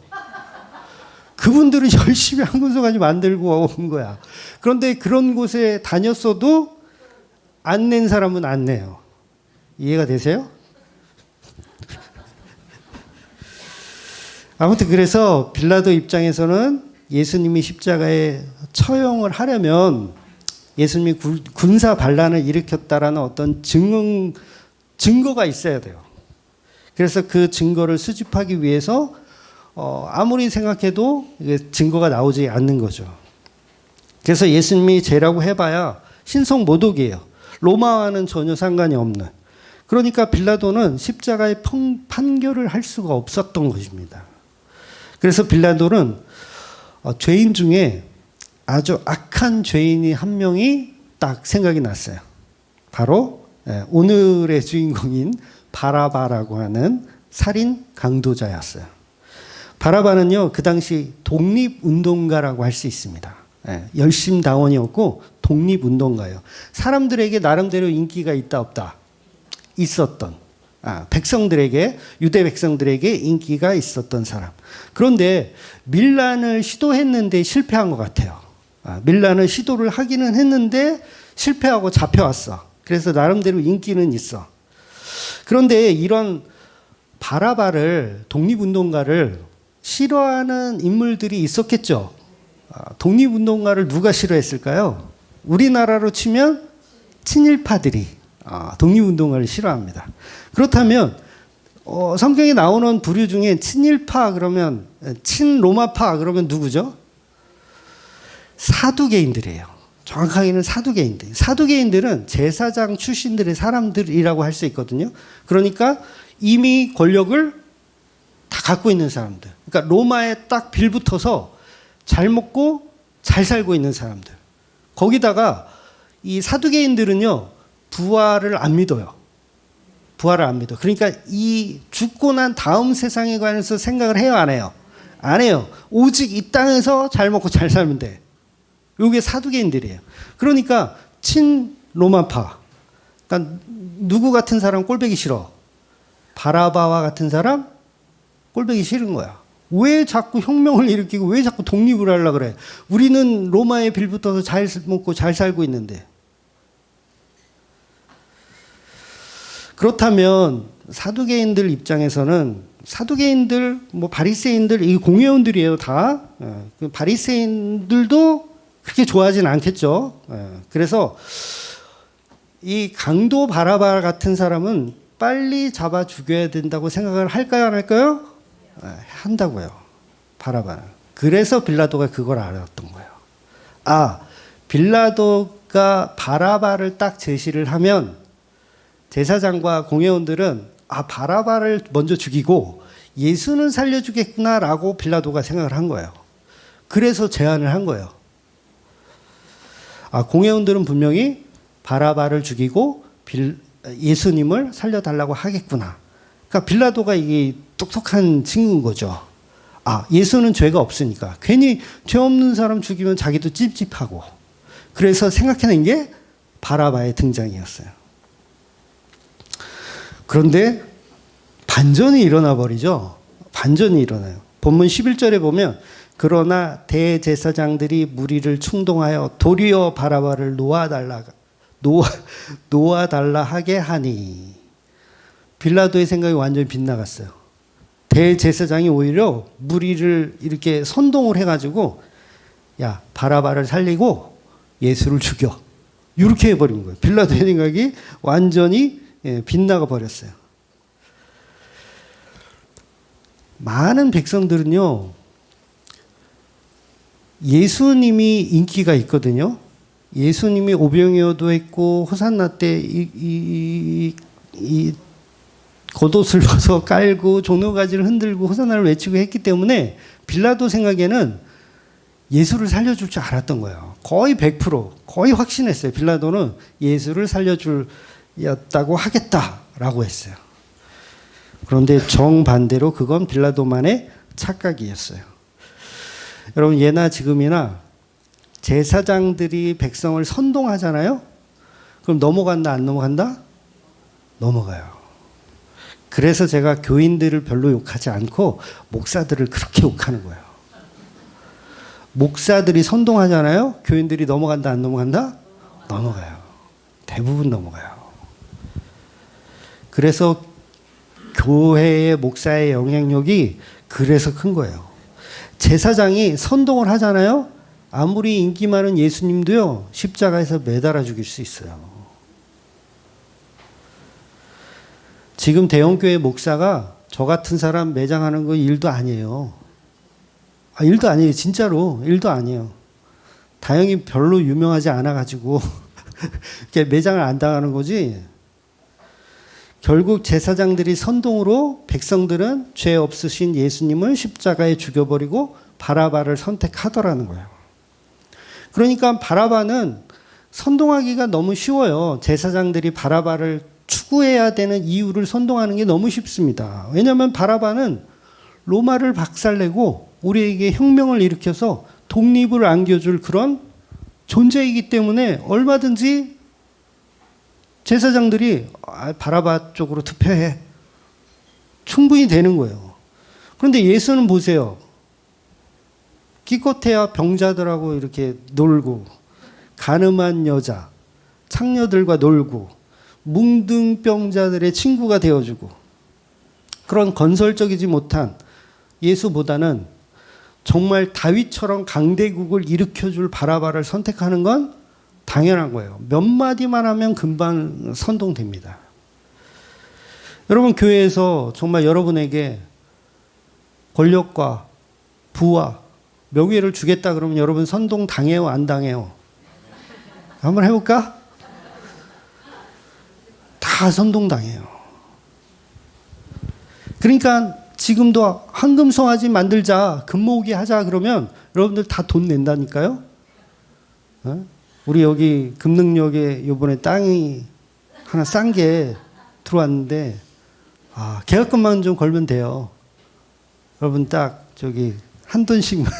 그분들은 열심히 황금송아지 만들고 온 거야. 그런데 그런 곳에 다녔어도 안 낸 사람은 안 내요. 이해가 되세요? 아무튼 그래서 빌라도 입장에서는 예수님이 십자가에 처형을 하려면 예수님이 군사 반란을 일으켰다라는 어떤 증거가 있어야 돼요. 그래서 그 증거를 수집하기 위해서 아무리 생각해도 증거가 나오지 않는 거죠. 그래서 예수님이 죄라고 해봐야 신성 모독이에요. 로마와는 전혀 상관이 없는. 그러니까 빌라도는 십자가의 판결을 할 수가 없었던 것입니다. 그래서 빌라도는 죄인 중에 아주 악한 죄인이 한 명이 딱 생각이 났어요. 바로 오늘의 주인공인 바라바라고 하는 살인 강도자였어요. 바라바는요, 그 당시 독립운동가라고 할 수 있습니다. 열심당원이었고 독립운동가예요. 사람들에게 나름대로 인기가 있다 없다? 있었던, 백성들에게, 유대 백성들에게 인기가 있었던 사람. 그런데 밀란을 시도했는데 실패한 것 같아요. 밀란을 시도를 하기는 했는데 실패하고 잡혀왔어. 그래서 나름대로 인기는 있어. 그런데 이런 바라바를, 독립운동가를 싫어하는 인물들이 있었겠죠. 독립운동가를 누가 싫어했을까요? 우리나라로 치면 친일파들이 독립운동가를 싫어합니다. 그렇다면 성경에 나오는 부류 중에 친일파 그러면, 친로마파 그러면 누구죠? 사두개인들이에요. 정확하게는 사두개인들. 사두개인들은 제사장 출신들의 사람들이라고 할 수 있거든요. 그러니까 이미 권력을 다 갖고 있는 사람들. 그러니까 로마에 딱 빌붙어서 잘 먹고 잘 살고 있는 사람들. 거기다가 이 사두개인들은요, 부활을 안 믿어요. 부활을 안 믿어. 그러니까 이 죽고 난 다음 세상에 관해서 생각을 해요, 안 해요? 안 해요. 오직 이 땅에서 잘 먹고 잘 살면 돼. 요게 사두개인들이에요. 그러니까 친로마파. 그러니까 누구 같은 사람 꼴보기 싫어? 바라바와 같은 사람 꼴보기 싫은 거야. 왜 자꾸 혁명을 일으키고 왜 자꾸 독립을 하려고 그래? 우리는 로마에 빌붙어서 잘 먹고 잘 살고 있는데. 그렇다면 사두개인들 입장에서는, 사두개인들, 바리새인들, 이 공회원들이에요, 다. 바리새인들도 그렇게 좋아하진 않겠죠. 그래서 이 강도 바라바 같은 사람은 빨리 잡아 죽여야 된다고 생각을 할까요, 안 할까요? 한다고요. 바라바는. 그래서 빌라도가 그걸 알았던 거예요. 빌라도가 바라바를 딱 제시를 하면 제사장과 공회원들은 바라바를 먼저 죽이고 예수는 살려주겠구나라고 빌라도가 생각을 한 거예요. 그래서 제안을 한 거예요. 공회원들은 분명히 바라바를 죽이고 예수님을 살려달라고 하겠구나. 그러니까 빌라도가 이게 똑똑한 친구인 거죠. 예수는 죄가 없으니까. 괜히 죄 없는 사람 죽이면 자기도 찝찝하고. 그래서 생각해낸 게 바라바의 등장이었어요. 그런데 반전이 일어나 버리죠. 반전이 일어나요. 본문 11절에 보면, 그러나 대제사장들이 무리를 충동하여 도리어 바라바를 놓아달라 하게 하니. 빌라도의 생각이 완전히 빗나갔어요. 대제사장이 오히려 무리를 이렇게 선동을 해가지고, 야, 바라바를 살리고 예수를 죽여. 이렇게 해버린 거예요. 빌라도의 생각이 완전히 빗나가 버렸어요. 많은 백성들은요, 예수님이 인기가 있거든요. 예수님이 오병이어도 했고, 호산나 때 겉옷을 벗어 깔고 종려가지를 흔들고 호산나를 외치고 했기 때문에 빌라도 생각에는 예수를 살려줄 줄 알았던 거예요. 거의 100%, 거의 확신했어요. 빌라도는 예수를 살려주려고 하겠다라고 했어요. 그런데 정반대로 그건 빌라도만의 착각이었어요. 여러분, 예나 지금이나 제사장들이 백성을 선동하잖아요. 그럼 넘어간다, 안 넘어간다? 넘어가요. 그래서 제가 교인들을 별로 욕하지 않고 목사들을 그렇게 욕하는 거예요. 목사들이 선동하잖아요. 교인들이 넘어간다, 안 넘어간다? 넘어가요. 대부분 넘어가요. 그래서 교회의 목사의 영향력이 그래서 큰 거예요. 제사장이 선동을 하잖아요. 아무리 인기 많은 예수님도요, 십자가에서 매달아 죽일 수 있어요. 지금 대형교회 목사가 저 같은 사람 매장하는 거 일도 아니에요. 일도 아니에요. 진짜로 일도 아니에요. 다행히 별로 유명하지 않아가지고 매장을 안 당하는 거지. 결국 제사장들이 선동으로 백성들은 죄 없으신 예수님을 십자가에 죽여버리고 바라바를 선택하더라는 거예요. 그러니까 바라바는 선동하기가 너무 쉬워요. 제사장들이 바라바를 추구해야 되는 이유를 선동하는 게 너무 쉽습니다. 왜냐하면 바라바는 로마를 박살내고 우리에게 혁명을 일으켜서 독립을 안겨줄 그런 존재이기 때문에 얼마든지 제사장들이 바라바 쪽으로 투표해. 충분히 되는 거예요. 그런데 예수는 보세요. 기껏해야 병자들하고 이렇게 놀고, 가늠한 여자, 창녀들과 놀고, 뭉둥병자들의 친구가 되어주고, 그런 건설적이지 못한 예수보다는 정말 다윗처럼 강대국을 일으켜줄 바라바를 선택하는 건 당연한 거예요. 몇 마디만 하면 금방 선동됩니다. 여러분, 교회에서 정말 여러분에게 권력과 부와 명예를 주겠다 그러면 여러분 선동 당해요, 안 당해요? 한번 해볼까? 다 선동 당해요. 그러니까 지금도 황금송아지 만들자, 금모으기 하자 그러면 여러분들 다 돈 낸다니까요? 우리 여기 금능역에 이번에 땅이 하나 싼 게 들어왔는데, 계약금만 좀 걸면 돼요. 여러분 딱 저기 한 돈씩만,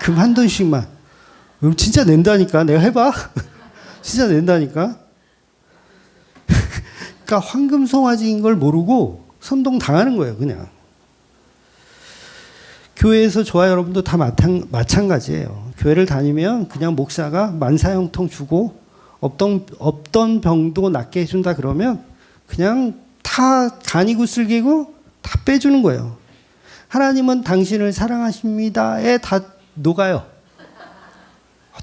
금 한 돈씩만. 여러분 진짜 낸다니까. 내가 해봐. 진짜 낸다니까. 그러니까 황금송아지인 걸 모르고 선동 당하는 거예요, 그냥. 교회에서 저와 여러분도 다 마찬가지예요. 교회를 다니면 그냥 목사가 만사형통 주고 없던 병도 낫게 해준다 그러면 그냥 다 간이고 쓸기고 다 빼주는 거예요. 하나님은 당신을 사랑하십니다에 다 녹아요.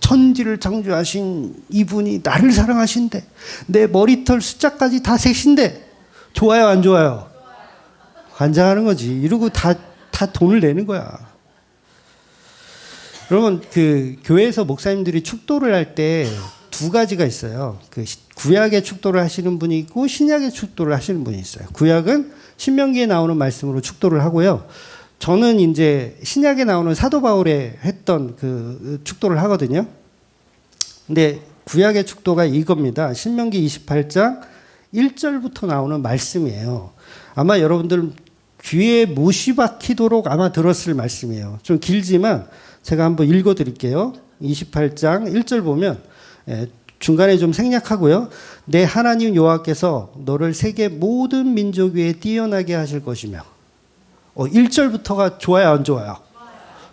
천지를 창조하신 이분이 나를 사랑하신대. 내 머리털 숫자까지 다 세신대. 좋아요, 안 좋아요? 환장하는 거지. 이러고 다 돈을 내는 거야. 여러분, 교회에서 목사님들이 축도를 할 때 두 가지가 있어요. 구약의 축도를 하시는 분이 있고 신약의 축도를 하시는 분이 있어요. 구약은 신명기에 나오는 말씀으로 축도를 하고요. 저는 이제 신약에 나오는 사도 바울에 했던 축도를 하거든요. 근데 구약의 축도가 이겁니다. 신명기 28장 1절부터 나오는 말씀이에요. 아마 여러분들 귀에 못이 박히도록 아마 들었을 말씀이에요. 좀 길지만 제가 한번 읽어드릴게요. 28장 1절 보면 중간에 좀 생략하고요. 내 하나님 여호와께서 너를 세계 모든 민족 위에 뛰어나게 하실 것이며 1절부터가 좋아요, 안 좋아요?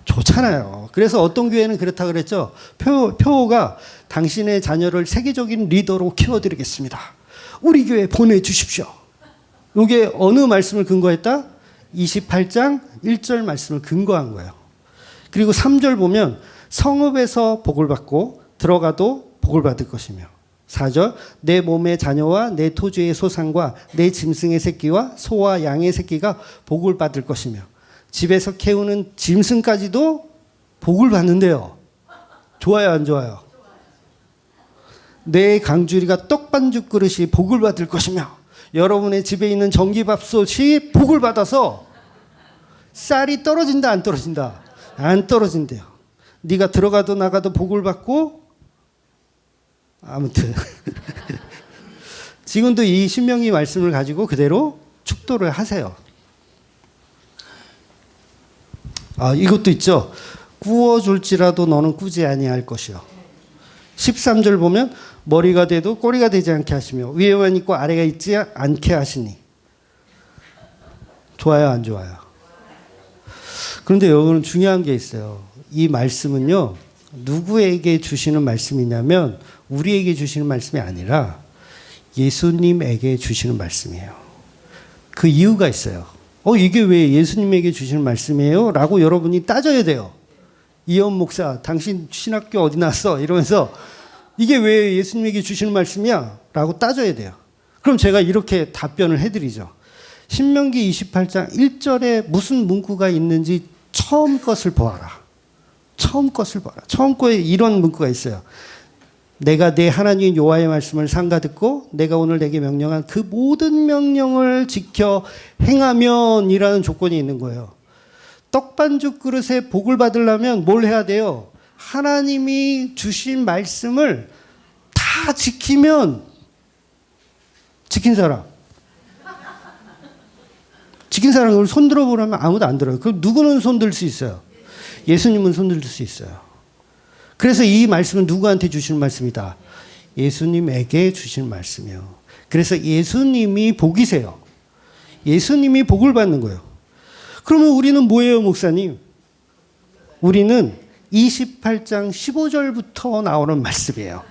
좋잖아요. 그래서 어떤 교회는 그렇다 그랬죠. 표호가 당신의 자녀를 세계적인 리더로 키워드리겠습니다. 우리 교회 보내주십시오. 이게 어느 말씀을 근거했다? 28장 1절 말씀을 근거한 거예요. 그리고 3절 보면 성읍에서 복을 받고 들어가도 복을 받을 것이며 4절 내 몸의 자녀와 내 토지의 소산과 내 짐승의 새끼와 소와 양의 새끼가 복을 받을 것이며 집에서 키우는 짐승까지도 복을 받는데요. 좋아요, 안 좋아요? 내 강주리가 떡반죽 그릇이 복을 받을 것이며 여러분의 집에 있는 전기밥솥이 복을 받아서 쌀이 떨어진다, 안 떨어진다? 안 떨어진대요. 네가 들어가도 나가도 복을 받고 아무튼 지금도 이 신명기 말씀을 가지고 그대로 축도를 하세요. 이것도 있죠. 구워줄지라도 너는 꾸지 아니할 것이요. 13절 보면 머리가 돼도 꼬리가 되지 않게 하시며 위에만 있고 아래가 있지 않게 하시니. 좋아요, 안 좋아요? 그런데 여러분 중요한 게 있어요. 이 말씀은요. 누구에게 주시는 말씀이냐면 우리에게 주시는 말씀이 아니라 예수님에게 주시는 말씀이에요. 그 이유가 있어요. 이게 왜 예수님에게 주시는 말씀이에요? 라고 여러분이 따져야 돼요. 이현 목사, 당신 신학교 어디 나왔어? 이러면서 이게 왜 예수님에게 주시는 말씀이야? 라고 따져야 돼요. 그럼 제가 이렇게 답변을 해드리죠. 신명기 28장 1절에 무슨 문구가 있는지 처음 것을 보아라. 처음 것을 봐라. 처음 거에 이런 문구가 있어요. 내가 내 하나님 여호와의 말씀을 삼가 듣고 내가 오늘 내게 명령한 그 모든 명령을 지켜 행하면이라는 조건이 있는 거예요. 떡반죽 그릇에 복을 받으려면 뭘 해야 돼요? 하나님이 주신 말씀을 다 지키면 지킨 사람. 지킨 사람을 손 들어보라면 아무도 안 들어요. 그럼 누구는 손 들 수 있어요? 예수님은 손 들 수 있어요. 그래서 이 말씀은 누구한테 주시는 말씀이다? 예수님에게 주신 말씀이에요. 그래서 예수님이 복이세요. 예수님이 복을 받는 거예요. 그러면 우리는 뭐예요, 목사님? 우리는 28장 15절부터 나오는 말씀이에요.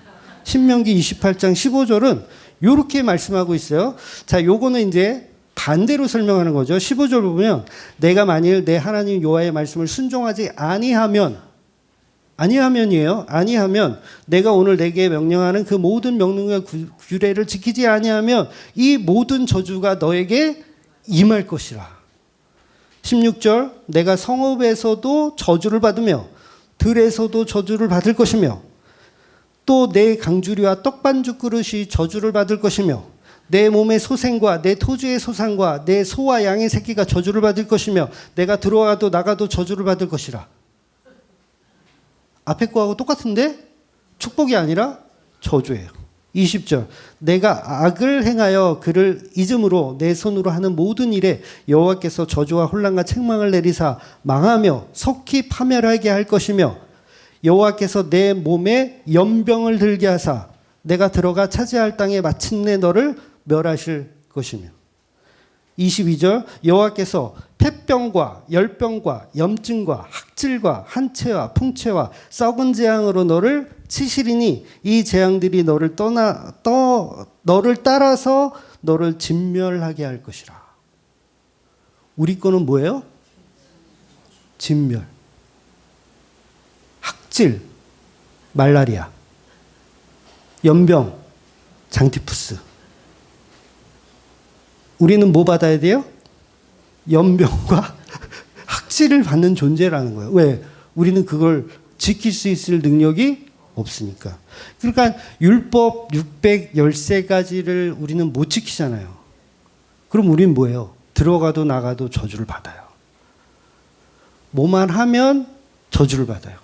신명기 28장 15절은 이렇게 말씀하고 있어요. 자, 요거는 이제 반대로 설명하는 거죠. 15절 보면 내가 만일 내 하나님 여호와의 말씀을 순종하지 아니하면이에요. 아니하면 내가 오늘 내게 명령하는 그 모든 명령과 규례를 지키지 아니하면 이 모든 저주가 너에게 임할 것이라. 16절 내가 성읍에서도 저주를 받으며 들에서도 저주를 받을 것이며 또 내 강주리와 떡반죽 그릇이 저주를 받을 것이며 내 몸의 소생과 내 토지의 소산과 내 소와 양의 새끼가 저주를 받을 것이며 내가 들어와도 나가도 저주를 받을 것이라. 앞에 거하고 똑같은데 축복이 아니라 저주예요. 20절 내가 악을 행하여 그를 잊음으로 내 손으로 하는 모든 일에 여호와께서 저주와 혼란과 책망을 내리사 망하며 속히 파멸하게 할 것이며 여호와께서 내 몸에 연병을 들게 하사 내가 들어가 차지할 땅에 마침내 너를 멸하실 것이며 22절 여호와께서 폐병과 열병과 염증과 학질과 한채와 풍채와 썩은 재앙으로 너를 치시리니 이 재앙들이 너를 따라서 너를 진멸하게 할 것이라. 우리 거는 뭐예요? 진멸, 학질, 말라리아, 연병, 장티푸스. 우리는 뭐 받아야 돼요? 연병과 학질을 받는 존재라는 거예요. 왜? 우리는 그걸 지킬 수 있을 능력이 없으니까. 그러니까 율법 613가지를 우리는 못 지키잖아요. 그럼 우리는 뭐예요? 들어가도 나가도 저주를 받아요. 뭐만 하면 저주를 받아요.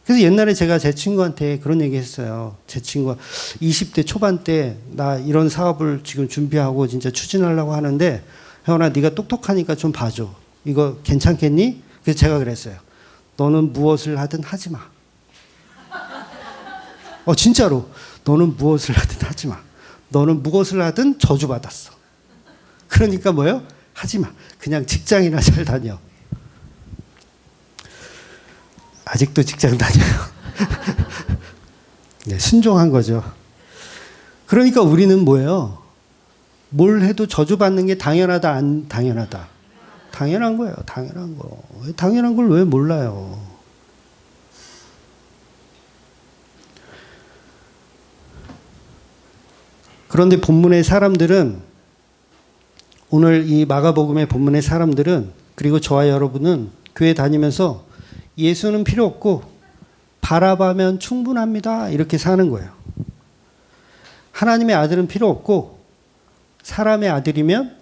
그래서 옛날에 제가 제 친구한테 그런 얘기 했어요. 제 친구가 20대 초반 때 나 이런 사업을 지금 준비하고 진짜 추진하려고 하는데 형아 네가 똑똑하니까 좀 봐줘. 이거 괜찮겠니? 그래서 제가 그랬어요. 너는 무엇을 하든 하지 마. 진짜로. 너는 무엇을 하든 하지 마. 너는 무엇을 하든 저주받았어. 그러니까 뭐예요? 하지 마. 그냥 직장이나 잘 다녀. 아직도 직장 다녀요. 네, 순종한 거죠. 그러니까 우리는 뭐예요? 뭘 해도 저주받는 게 당연하다, 안 당연하다? 당연한 거예요. 당연한 거. 당연한 걸 왜 몰라요? 그런데 본문의 사람들은, 오늘 이 마가복음의 본문의 사람들은, 그리고 저와 여러분은 교회 다니면서 예수는 필요 없고 바라봐면 충분합니다. 이렇게 사는 거예요. 하나님의 아들은 필요 없고 사람의 아들이면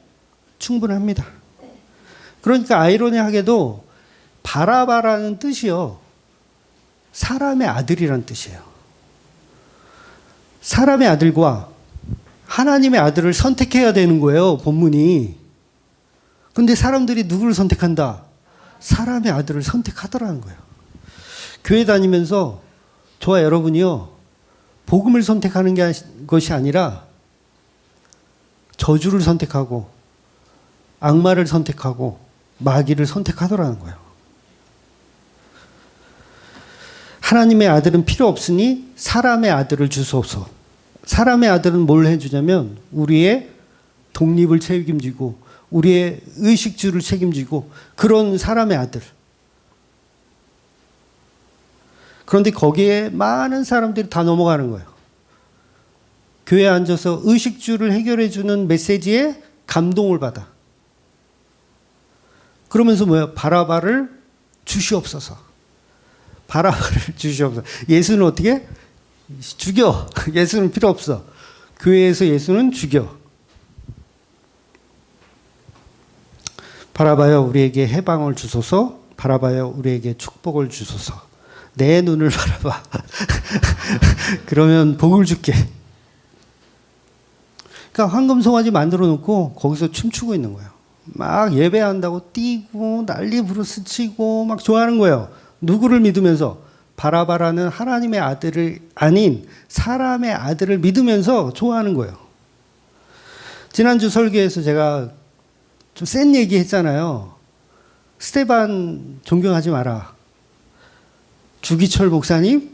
충분합니다. 그러니까 아이러니하게도 바라바라는 뜻이요. 사람의 아들이란 뜻이에요. 사람의 아들과 하나님의 아들을 선택해야 되는 거예요. 본문이. 근데 사람들이 누구를 선택한다? 사람의 아들을 선택하더라는 거예요. 교회 다니면서 저와 여러분이요. 복음을 선택하는 것이 아니라 저주를 선택하고 악마를 선택하고 마귀를 선택하더라는 거예요. 하나님의 아들은 필요 없으니 사람의 아들을 주소서. 사람의 아들은 뭘 해주냐면 우리의 독립을 책임지고 우리의 의식주를 책임지고 그런 사람의 아들. 그런데 거기에 많은 사람들이 다 넘어가는 거예요. 교회에 앉아서 의식주를 해결해주는 메시지에 감동을 받아. 그러면서 뭐예요? 바라바를 주시옵소서. 바라바를 주시옵소서. 예수는 어떻게? 죽여. 예수는 필요 없어. 교회에서 예수는 죽여. 바라봐요 우리에게 해방을 주소서. 바라봐요 우리에게 축복을 주소서. 내 눈을 바라봐. 그러면 복을 줄게. 그러니까 황금 송아지 만들어 놓고 거기서 춤추고 있는 거예요. 막 예배한다고 뛰고 난리 부르스 치고 막 좋아하는 거예요. 누구를 믿으면서? 바라바라는 하나님의 아들을 아닌 사람의 아들을 믿으면서 좋아하는 거예요. 지난주 설교에서 제가 좀 센 얘기 했잖아요. 스테반 존경하지 마라. 주기철 목사님,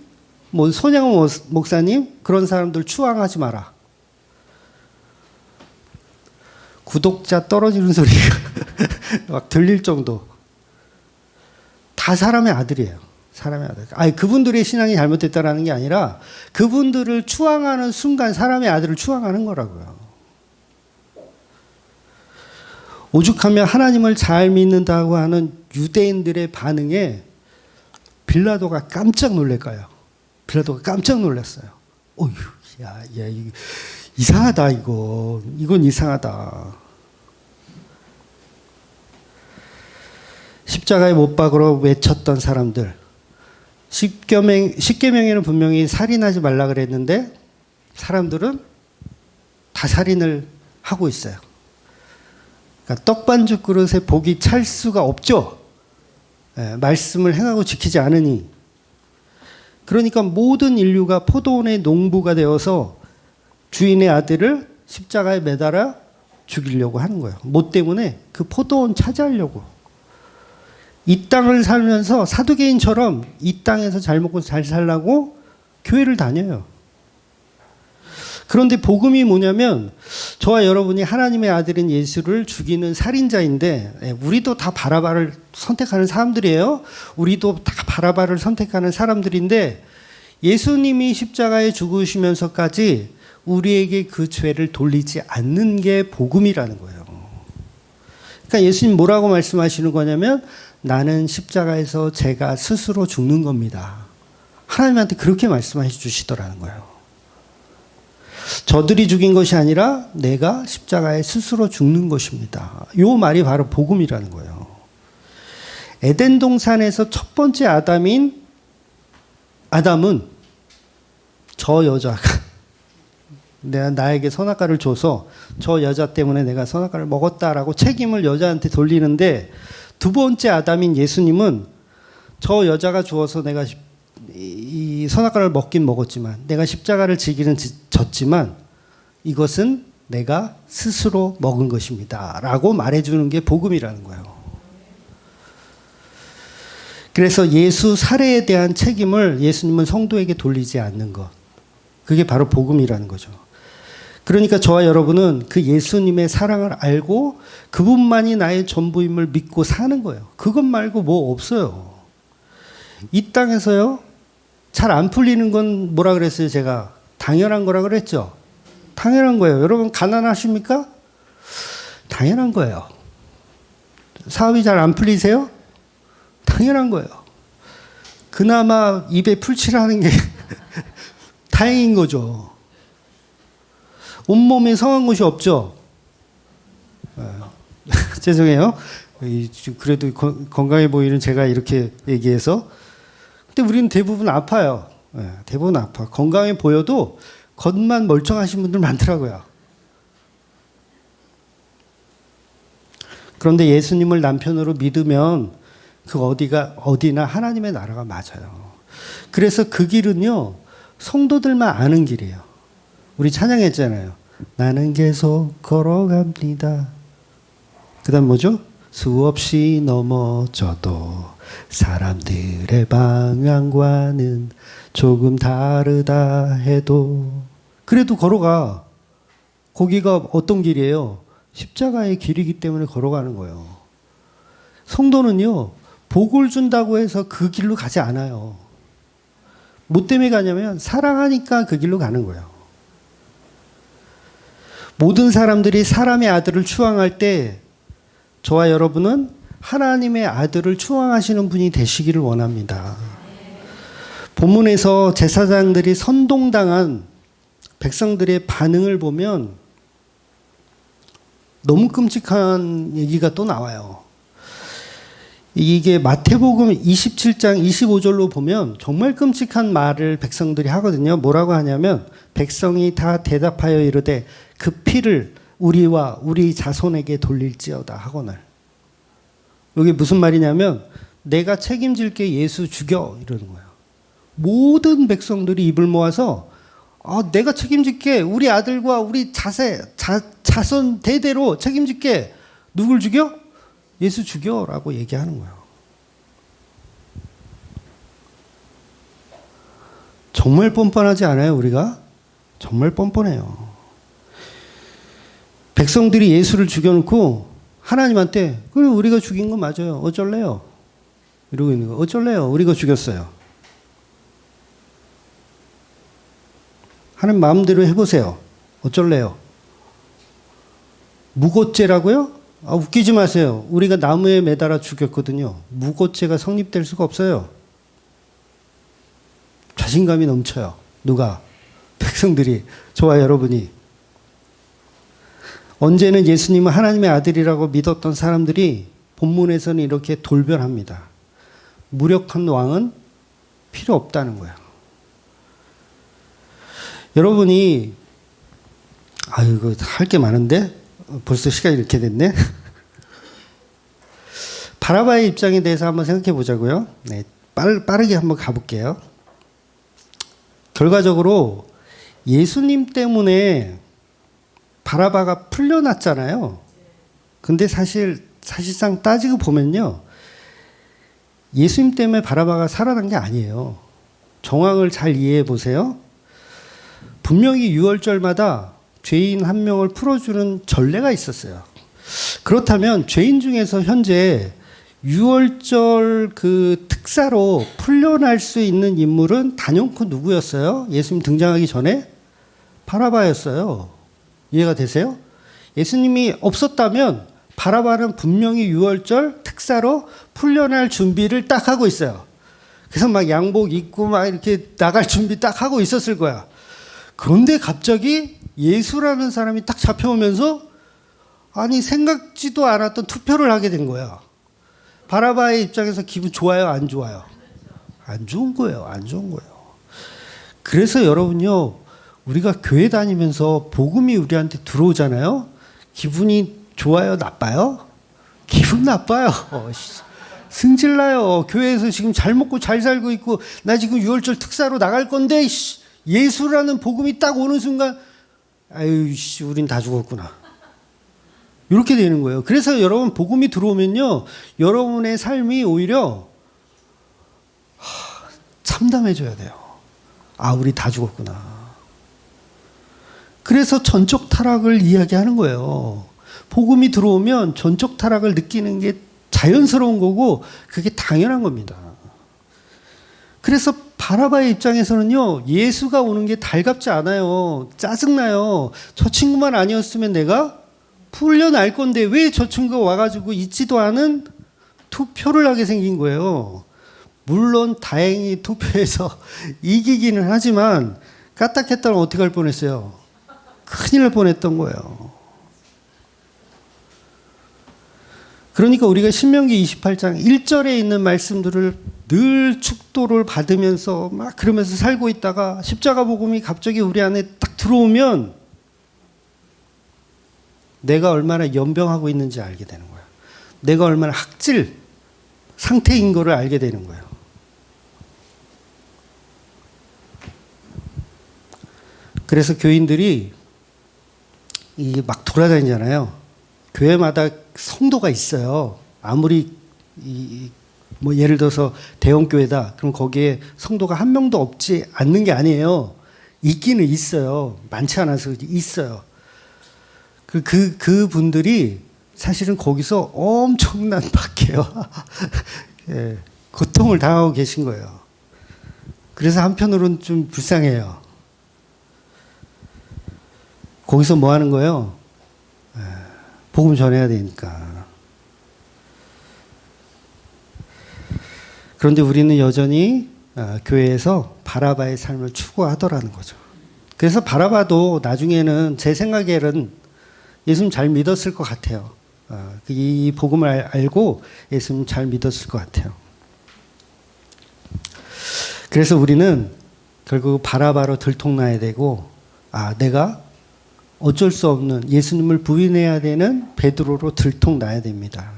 뭐 손양호 목사님 그런 사람들 추앙하지 마라. 구독자 떨어지는 소리가 막 들릴 정도. 다 사람의 아들이에요. 사람의 아들. 아니 그분들의 신앙이 잘못됐다라는 게 아니라 그분들을 추앙하는 순간 사람의 아들을 추앙하는 거라고요. 오죽하면 하나님을 잘 믿는다고 하는 유대인들의 반응에 빌라도가 깜짝 놀랄까요? 빌라도가 깜짝 놀랐어요. 어휴, 야, 이상하다 이건 이상하다. 십자가에 못 박으러 외쳤던 사람들. 십계명에는 분명히 살인하지 말라 그랬는데 사람들은 다 살인을 하고 있어요. 그러니까 떡반죽 그릇에 복이 찰 수가 없죠. 말씀을 행하고 지키지 않으니. 그러니까 모든 인류가 포도원의 농부가 되어서 주인의 아들을 십자가에 매달아 죽이려고 하는 거예요. 뭐 때문에? 그 포도원 차지하려고. 이 땅을 살면서 사두개인처럼 이 땅에서 잘 먹고 잘 살라고 교회를 다녀요. 그런데 복음이 뭐냐면 저와 여러분이 하나님의 아들인 예수를 죽이는 살인자인데 우리도 다 바라바를 선택하는 사람들이에요. 우리도 다 바라바를 선택하는 사람들인데 예수님이 십자가에 죽으시면서까지 우리에게 그 죄를 돌리지 않는 게 복음이라는 거예요. 그러니까 예수님 뭐라고 말씀하시는 거냐면 나는 십자가에서 제가 스스로 죽는 겁니다. 하나님한테 그렇게 말씀해 주시더라는 거예요. 저들이 죽인 것이 아니라 내가 십자가에 스스로 죽는 것입니다. 이 말이 바로 복음이라는 거예요. 에덴 동산에서 첫 번째 아담은 저 여자가 나에게 선악과를 줘서 저 여자 때문에 내가 선악과를 먹었다라고 책임을 여자한테 돌리는데 두 번째 아담인 예수님은 저 여자가 주어서 내가 이 선악과를 먹긴 먹었지만 내가 십자가를 지기는 졌지만 이것은 내가 스스로 먹은 것입니다. 라고 말해주는 게 복음이라는 거예요. 그래서 예수 살해에 대한 책임을 예수님은 성도에게 돌리지 않는 것. 그게 바로 복음이라는 거죠. 그러니까 저와 여러분은 그 예수님의 사랑을 알고 그분만이 나의 전부임을 믿고 사는 거예요. 그것 말고 뭐 없어요. 이 땅에서요. 잘 안 풀리는 건 뭐라 그랬어요? 제가 당연한 거라 그랬죠. 당연한 거예요. 여러분 가난하십니까? 당연한 거예요. 사업이 잘 안 풀리세요? 당연한 거예요. 그나마 입에 풀칠하는 게 다행인 거죠. 온몸에 성한 곳이 없죠. 죄송해요. 그래도 건강해 보이는 제가 이렇게 얘기해서. 근데 우리는 대부분 아파요. 대부분 아파. 건강해 보여도 겉만 멀쩡하신 분들 많더라고요. 그런데 예수님을 남편으로 믿으면 그 어디나 하나님의 나라가 맞아요. 그래서 그 길은요, 성도들만 아는 길이에요. 우리 찬양했잖아요. 나는 계속 걸어갑니다. 그 다음 뭐죠? 수없이 넘어져도 사람들의 방향과는 조금 다르다 해도 그래도 걸어가. 거기가 어떤 길이에요? 십자가의 길이기 때문에 걸어가는 거예요. 성도는요, 복을 준다고 해서 그 길로 가지 않아요. 뭐 때문에 가냐면 사랑하니까 그 길로 가는 거예요. 모든 사람들이 사람의 아들을 추앙할 때 저와 여러분은 하나님의 아들을 추앙하시는 분이 되시기를 원합니다. 본문에서 제사장들이 선동당한 백성들의 반응을 보면 너무 끔찍한 얘기가 또 나와요. 이게 마태복음 27장 25절로 보면 정말 끔찍한 말을 백성들이 하거든요. 뭐라고 하냐면 백성이 다 대답하여 이르되 그 피를 우리와 우리 자손에게 돌릴지어다 하거늘. 이게 무슨 말이냐면 내가 책임질게 예수 죽여 이러는 거예요. 모든 백성들이 입을 모아서 내가 책임질게 우리 아들과 우리 자손 대대로 책임질게. 누굴 죽여? 예수 죽여라고 얘기하는 거예요. 정말 뻔뻔하지 않아요, 우리가? 정말 뻔뻔해요. 백성들이 예수를 죽여놓고 하나님한테 그래 우리가 죽인 거 맞아요. 어쩔래요? 이러고 있는 거. 어쩔래요? 우리가 죽였어요. 하나님 마음대로 해보세요. 어쩔래요? 무고죄라고요? 웃기지 마세요. 우리가 나무에 매달아 죽였거든요. 무고죄가 성립될 수가 없어요. 자신감이 넘쳐요. 누가? 백성들이. 저와 여러분이. 언제는 예수님은 하나님의 아들이라고 믿었던 사람들이 본문에서는 이렇게 돌변합니다. 무력한 왕은 필요 없다는 거예요. 여러분이 이거 할 게 많은데 벌써 시간이 이렇게 됐네. 바라바의 입장에 대해서 한번 생각해 보자고요. 네, 빠르게 한번 가볼게요. 결과적으로 예수님 때문에 바라바가 풀려났잖아요. 근데 사실상 따지고 보면요. 예수님 때문에 바라바가 살아난 게 아니에요. 정황을 잘 이해해 보세요. 분명히 유월절마다 죄인 한 명을 풀어주는 전례가 있었어요. 그렇다면 죄인 중에서 현재 유월절 그 특사로 풀려날 수 있는 인물은 단연코 누구였어요? 예수님 등장하기 전에? 바라바였어요. 이해가 되세요? 예수님이 없었다면 바라바는 분명히 유월절 특사로 풀려날 준비를 딱 하고 있어요. 그래서 막 양복 입고 막 이렇게 나갈 준비 딱 하고 있었을 거야. 그런데 갑자기 예수라는 사람이 딱 잡혀오면서 생각지도 않았던 투표를 하게 된 거야. 바라바의 입장에서 기분 좋아요? 안 좋아요? 안 좋은 거예요. 안 좋은 거예요. 그래서 여러분요. 우리가 교회 다니면서 복음이 우리한테 들어오잖아요. 기분이 좋아요? 나빠요? 기분 나빠요. 승질나요. 교회에서 지금 잘 먹고 잘 살고 있고 나 지금 유월절 특사로 나갈 건데 예수라는 복음이 딱 오는 순간 우린 다 죽었구나. 이렇게 되는 거예요. 그래서 여러분 복음이 들어오면요. 여러분의 삶이 오히려 참담해져야 돼요. 우리 다 죽었구나. 그래서 전적 타락을 이야기하는 거예요. 복음이 들어오면 전적 타락을 느끼는 게 자연스러운 거고 그게 당연한 겁니다. 그래서 바라바의 입장에서는요. 예수가 오는 게 달갑지 않아요. 짜증나요. 저 친구만 아니었으면 내가 풀려날 건데 왜 저 친구가 와가지고 있지도 않은 투표를 하게 생긴 거예요. 물론 다행히 투표에서 이기기는 하지만 까딱했다면 어떻게 할 뻔했어요? 큰일 날 뻔했던 거예요. 그러니까 우리가 신명기 28장 1절에 있는 말씀들을 늘 축도를 받으면서 막 그러면서 살고 있다가 십자가 복음이 갑자기 우리 안에 딱 들어오면 내가 얼마나 연병하고 있는지 알게 되는 거야. 내가 얼마나 학질 상태인 거를 알게 되는 거예요. 그래서 교인들이 이게 막 돌아다니잖아요. 교회마다 성도가 있어요. 아무리 뭐 예를 들어서 대형교회다. 그럼 거기에 성도가 한 명도 없지 않는 게 아니에요. 있기는 있어요. 많지 않아서 있어요. 그 분들이 사실은 거기서 엄청난 박해요. 예, 고통을 당하고 계신 거예요. 그래서 한편으로는 좀 불쌍해요. 거기서 뭐 하는 거예요? 복음 전해야 되니까. 그런데 우리는 여전히 교회에서 바라바의 삶을 추구하더라는 거죠. 그래서 바라바도 나중에는 제 생각에는 예수님 잘 믿었을 것 같아요. 이 복음을 알고 예수님 잘 믿었을 것 같아요. 그래서 우리는 결국 바라바로 들통나야 되고, 내가 어쩔 수 없는 예수님을 부인해야 되는 베드로로 들통나야 됩니다.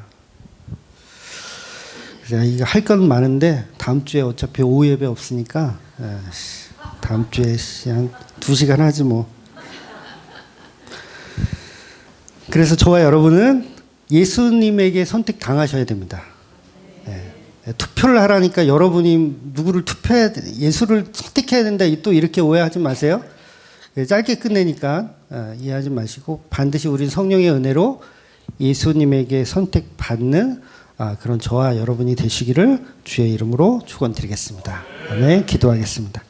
이거 할 건 많은데 다음 주에 어차피 오후 예배 없으니까 다음 주에 한 2시간 하지 뭐. 그래서 저와 여러분은 예수님에게 선택당하셔야 됩니다. 투표를 하라니까 여러분이 누구를 투표해야 돼, 예수를 선택해야 된다, 또 이렇게 오해하지 마세요. 짧게 끝내니까 이해하지 마시고, 반드시 우린 성령의 은혜로 예수님에게 선택받는 그런 저와 여러분이 되시기를 주의 이름으로 축원드리겠습니다. 아멘. 기도하겠습니다.